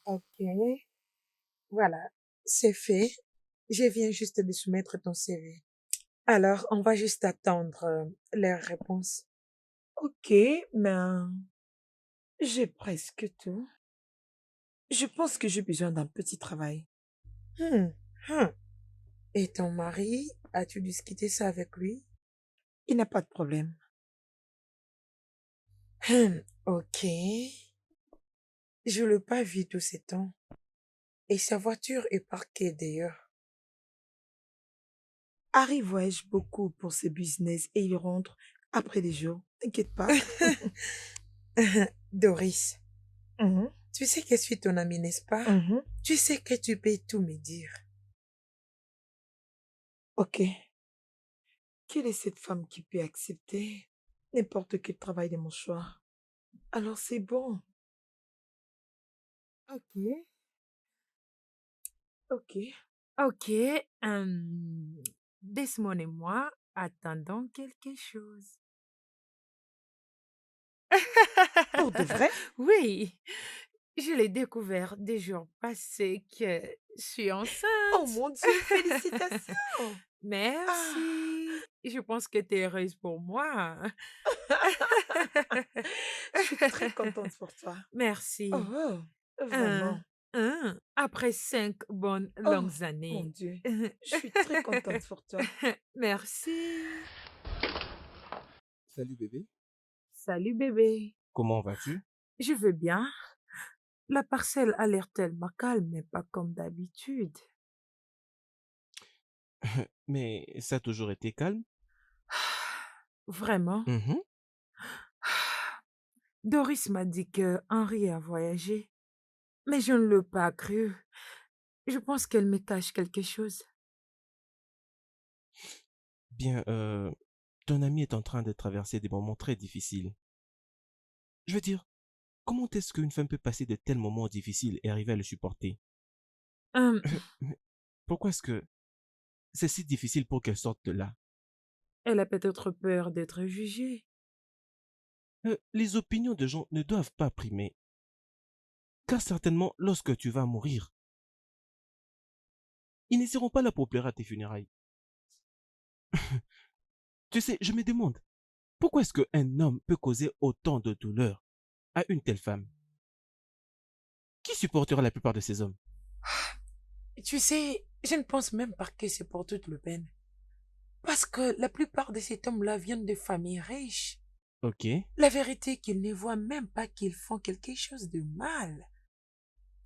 Ok, voilà, c'est fait. Je viens juste de soumettre ton CV. Alors, on va juste attendre leur réponse. Ok, mais j'ai presque tout. Je pense que j'ai besoin d'un petit travail. Hmm, hmm. Et ton mari, as-tu discuté ça avec lui? Il n'a pas de problème. Ok. Je l'ai pas vu tous ces temps. Et sa voiture est parquée d'ailleurs. Harry voyage beaucoup pour ses business et il rentre après les jours. T'inquiète pas. Doris, Mhm, tu sais que je suis ton amie, n'est-ce pas? mhm. Tu sais que tu peux tout me dire. Ok. Quelle est cette femme qui peut accepter n'importe quel travail de mon choix? Alors c'est bon. Ok. Ok. Ok. Desmond et moi attendons quelque chose. Pour de vrai? Oui, je l'ai découvert des jours passés que je suis Oh enceinte. mon Dieu, félicitations! Ah. Merci. Je pense que tu es heureuse pour moi. Je suis très contente pour toi. Merci. Oh, Un, vraiment. après 5 bonnes Oh, longues mon années. Dieu. Je suis très contente pour toi. Merci. Salut bébé. Salut bébé. Comment vas-tu? Je veux bien. La parcelle a l'air tellement calme, mais pas comme d'habitude. Mais ça a toujours été calme? Vraiment? Mhm. Doris m'a dit que Henri a voyagé, mais je ne l'ai pas cru. Je pense qu'elle me cache quelque chose. Bien, ton ami est en train de traverser des moments très difficiles. Je veux dire, comment est-ce qu'une femme peut passer de tels moments difficiles et arriver à le supporter? Hum, Mais pourquoi est-ce que c'est si difficile pour qu'elle sorte de là? Elle a peut-être peur d'être jugée. Les opinions de gens ne doivent pas primer, car certainement, lorsque tu vas mourir, ils ne seront pas là pour pleurer à tes funérailles. Tu sais, je me demande, pourquoi est-ce qu'un homme peut causer autant de douleur à une telle femme? Qui supportera la plupart de ces hommes? Tu sais, je ne pense même pas que c'est pour toute la peine. Parce que la plupart de ces hommes-là viennent de familles riches. Ok. La vérité est qu'ils ne voient même pas qu'ils font quelque chose de mal.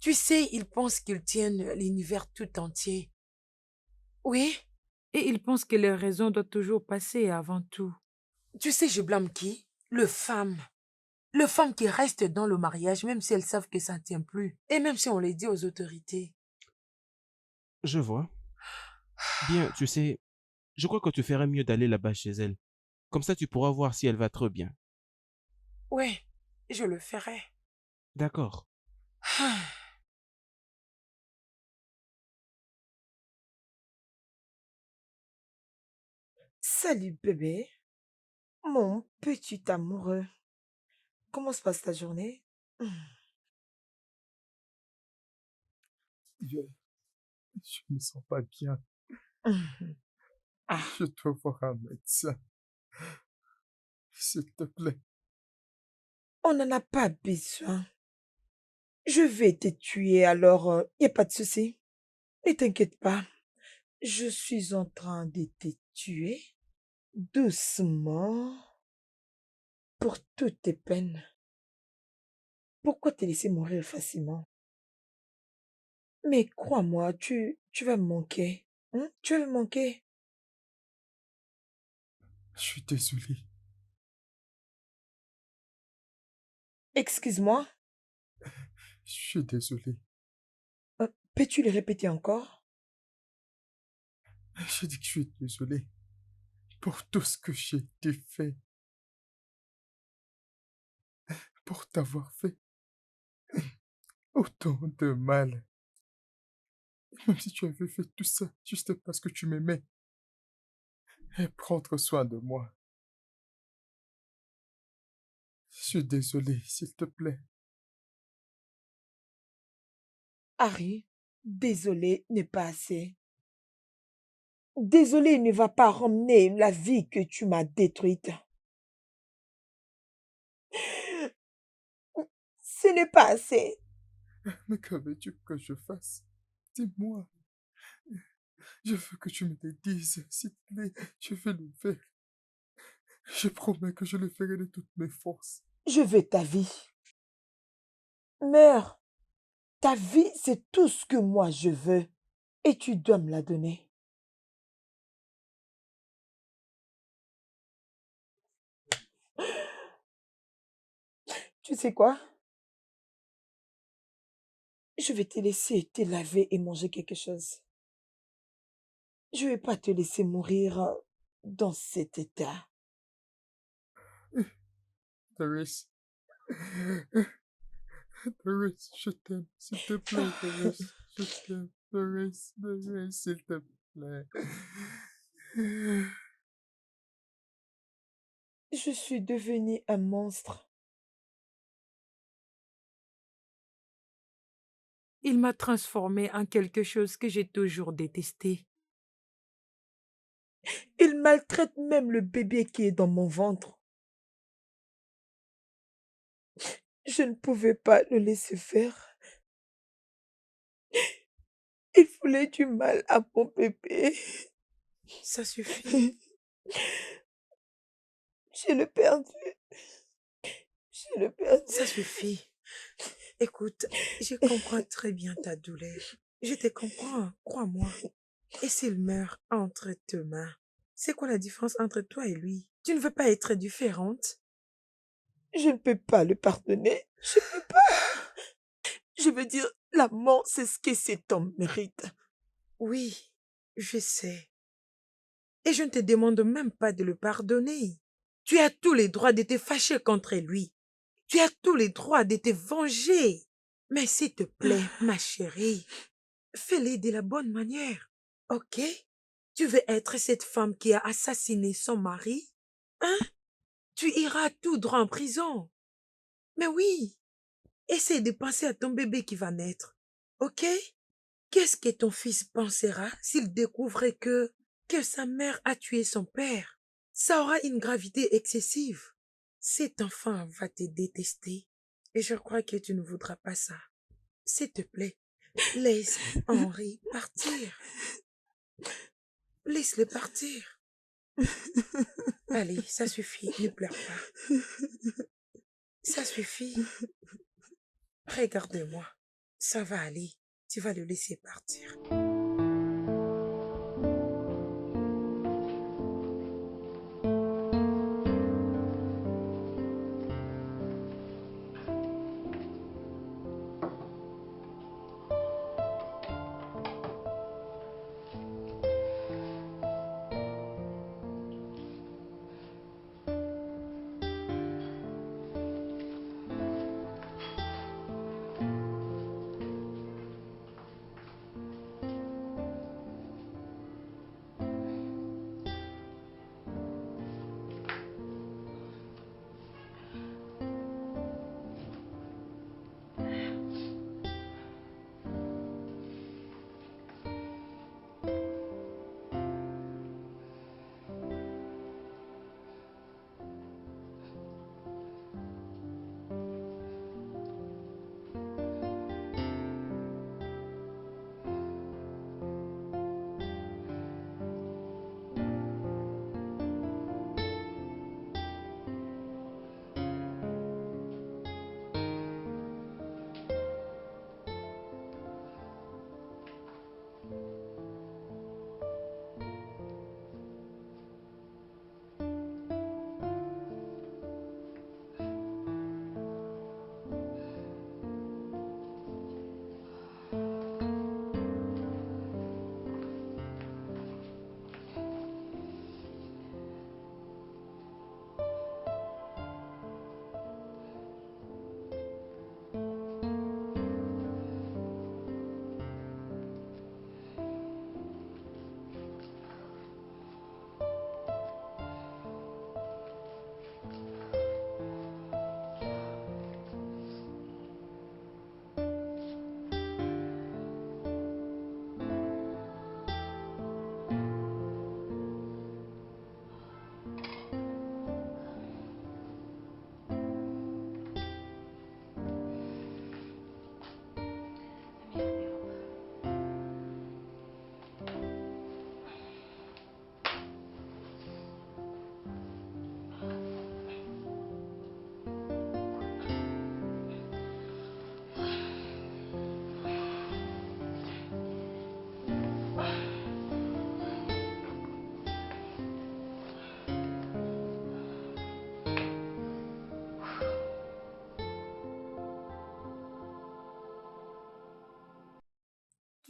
Tu sais, ils pensent qu'ils tiennent l'univers tout entier. Oui, et ils pensent que leur raison doit toujours passer avant tout. Tu sais, je blâme qui? Le femme. Les femmes qui restent dans le mariage, même si elles savent que ça ne tient plus, et même si on les dit aux autorités. Je vois. Bien, tu sais, je crois que tu ferais mieux d'aller là-bas chez elle. Comme ça, tu pourras voir si elle va trop bien. Ouais, je le ferai. D'accord. Salut bébé, mon petit amoureux. Comment se passe ta journée? Je, je me sens pas bien. Ah, Je dois voir un médecin. S'il te plaît. on n'en a pas besoin. Je vais te tuer alors, y a pas de souci. Ne t'inquiète pas. Je suis en train de te tuer doucement pour toutes tes peines. Pourquoi te laisser mourir facilement? Mais crois-moi, tu vas me manquer. Hein? Tu vas me manquer. Je suis désolé. Excuse-moi, Je suis désolé. peux-tu le répéter encore? J'ai dit que je suis désolé pour tout ce que j'ai été fait, pour t'avoir fait autant de mal. Même si tu avais fait tout ça juste parce que tu m'aimais et prendre soin de moi. Je suis désolé, s'il te plaît. Harry, désolé n'est pas assez. Désolé ne va pas ramener la vie que tu m'as détruite. Ce n'est pas assez. Mais que veux-tu que je fasse? Dis-moi. Je veux que tu me le dises, s'il te plaît. Je vais le faire. Je promets que je le ferai de toutes mes forces. Je veux ta vie. Meurs. Ta vie, c'est tout ce que moi je veux. Et tu dois me la donner. Tu sais quoi? Je vais te laisser te laver et manger quelque chose. Je vais pas te laisser mourir dans cet état. Doris. Doris, je t'aime. S'il te plaît, Doris. Je t'aime. Doris, Doris, s'il te plaît. Je suis devenue un monstre. Il m'a transformée en quelque chose que j'ai toujours détesté. Il maltraite même le bébé qui est dans mon ventre. Je ne pouvais pas le laisser faire. Il voulait du mal à mon bébé. Ça suffit. Je l'ai perdu. Je l'ai perdu. Ça suffit. Écoute, je comprends très bien ta douleur. Je te comprends, crois-moi. Et s'il meurt entre tes mains, c'est quoi la différence entre toi et lui? Tu ne veux pas être différente? Je ne peux pas le pardonner. Je ne peux pas. Je veux dire, la mort, c'est ce que cet homme mérite. Oui, je sais. Et je ne te demande même pas de le pardonner. Tu as tous les droits de te fâcher contre lui. Tu as tous les droits de te venger. Mais s'il te plaît, ma chérie, fais-le de la bonne manière. Ok? Tu veux être cette femme qui a assassiné son mari? Hein? Tu iras tout droit en prison. Mais oui, essaie de penser à ton bébé qui va naître. Ok? Qu'est-ce que ton fils pensera s'il découvrait que sa mère a tué son père? Ça aura une gravité excessive. Cet enfant va te détester. Et je crois que tu ne voudras pas ça. S'il te plaît, laisse Henri partir. Laisse-le partir. Allez, ça suffit, ne pleure pas. Ça suffit. Regarde-moi. Ça va aller. Tu vas le laisser partir.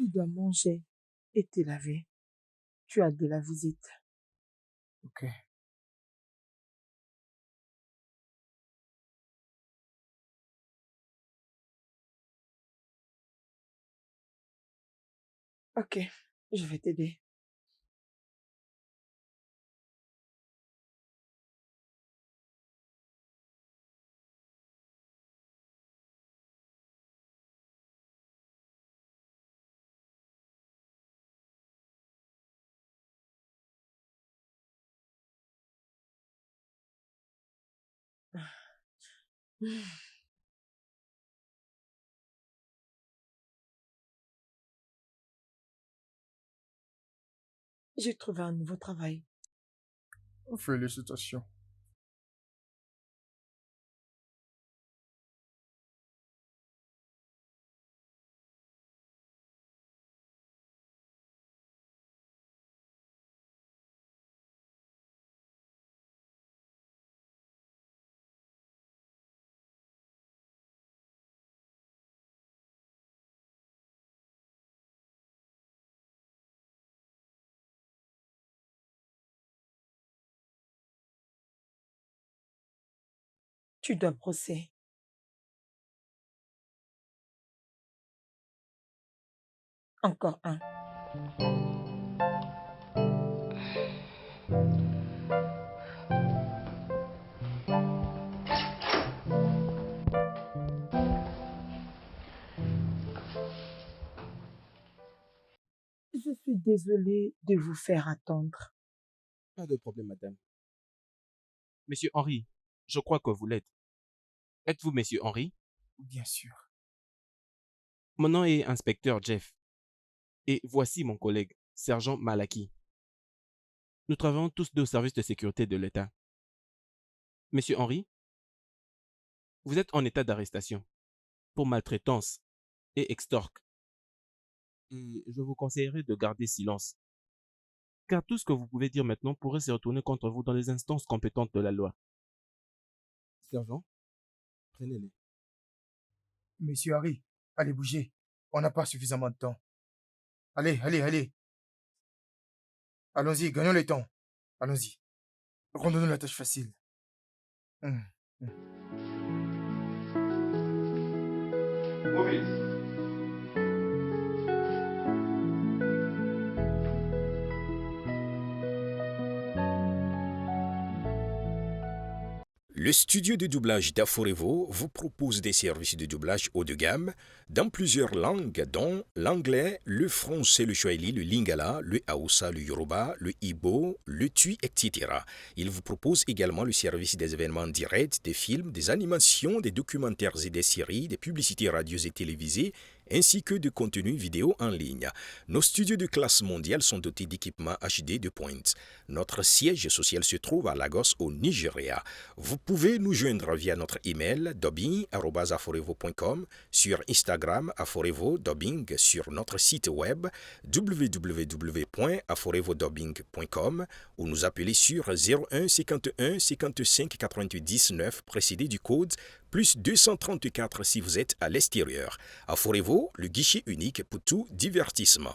Tu dois manger et te laver. Tu as de la visite. Ok. Ok, je vais t'aider. J'ai trouvé un nouveau travail. Félicitations. Tu dois brosser. Encore un. Je suis désolée de vous faire attendre. Pas de problème, madame. Monsieur Henry, je crois que vous l'êtes. Êtes-vous monsieur Henry? Bien sûr. Mon nom est inspecteur Jeff. Et voici mon collègue, sergent Malaki. Nous travaillons tous deux au service de sécurité de l'État. Monsieur Henry, vous êtes en état d'arrestation pour maltraitance et extorque. Et je vous conseillerais de garder silence, car tout ce que vous pouvez dire maintenant pourrait se retourner contre vous dans les instances compétentes de la loi. Sergent, prenez-les. Monsieur Harry, allez bouger. On n'a pas suffisamment de temps. Allez, allez, allez. Allons-y, gagnons le temps. Allons-y. Rendons-nous la tâche facile. Hum, hum. Le studio de doublage d'Aforevo vous propose des services de doublage haut de gamme dans plusieurs langues, dont l'anglais, le français, le swahili, le lingala, le haoussa, le yoruba, le ibo, le tui, etc. Il vous propose également le service des événements directs, des films, des animations, des documentaires et des séries, des publicités radios et télévisées, ainsi que de contenus vidéo en ligne. Nos studios de classe mondiale sont dotés d'équipements HD de pointe. Notre siège social se trouve à Lagos, au Nigeria. Vous pouvez nous joindre via notre email dubbing@aforevo.com, sur Instagram aforevo-dubbing, sur notre site web www.aforevodubbing.com ou nous appeler sur 01 51 55 88 19 précédé du code plus 234 si vous êtes à l'extérieur. Aforevo, le guichet unique pour tout divertissement.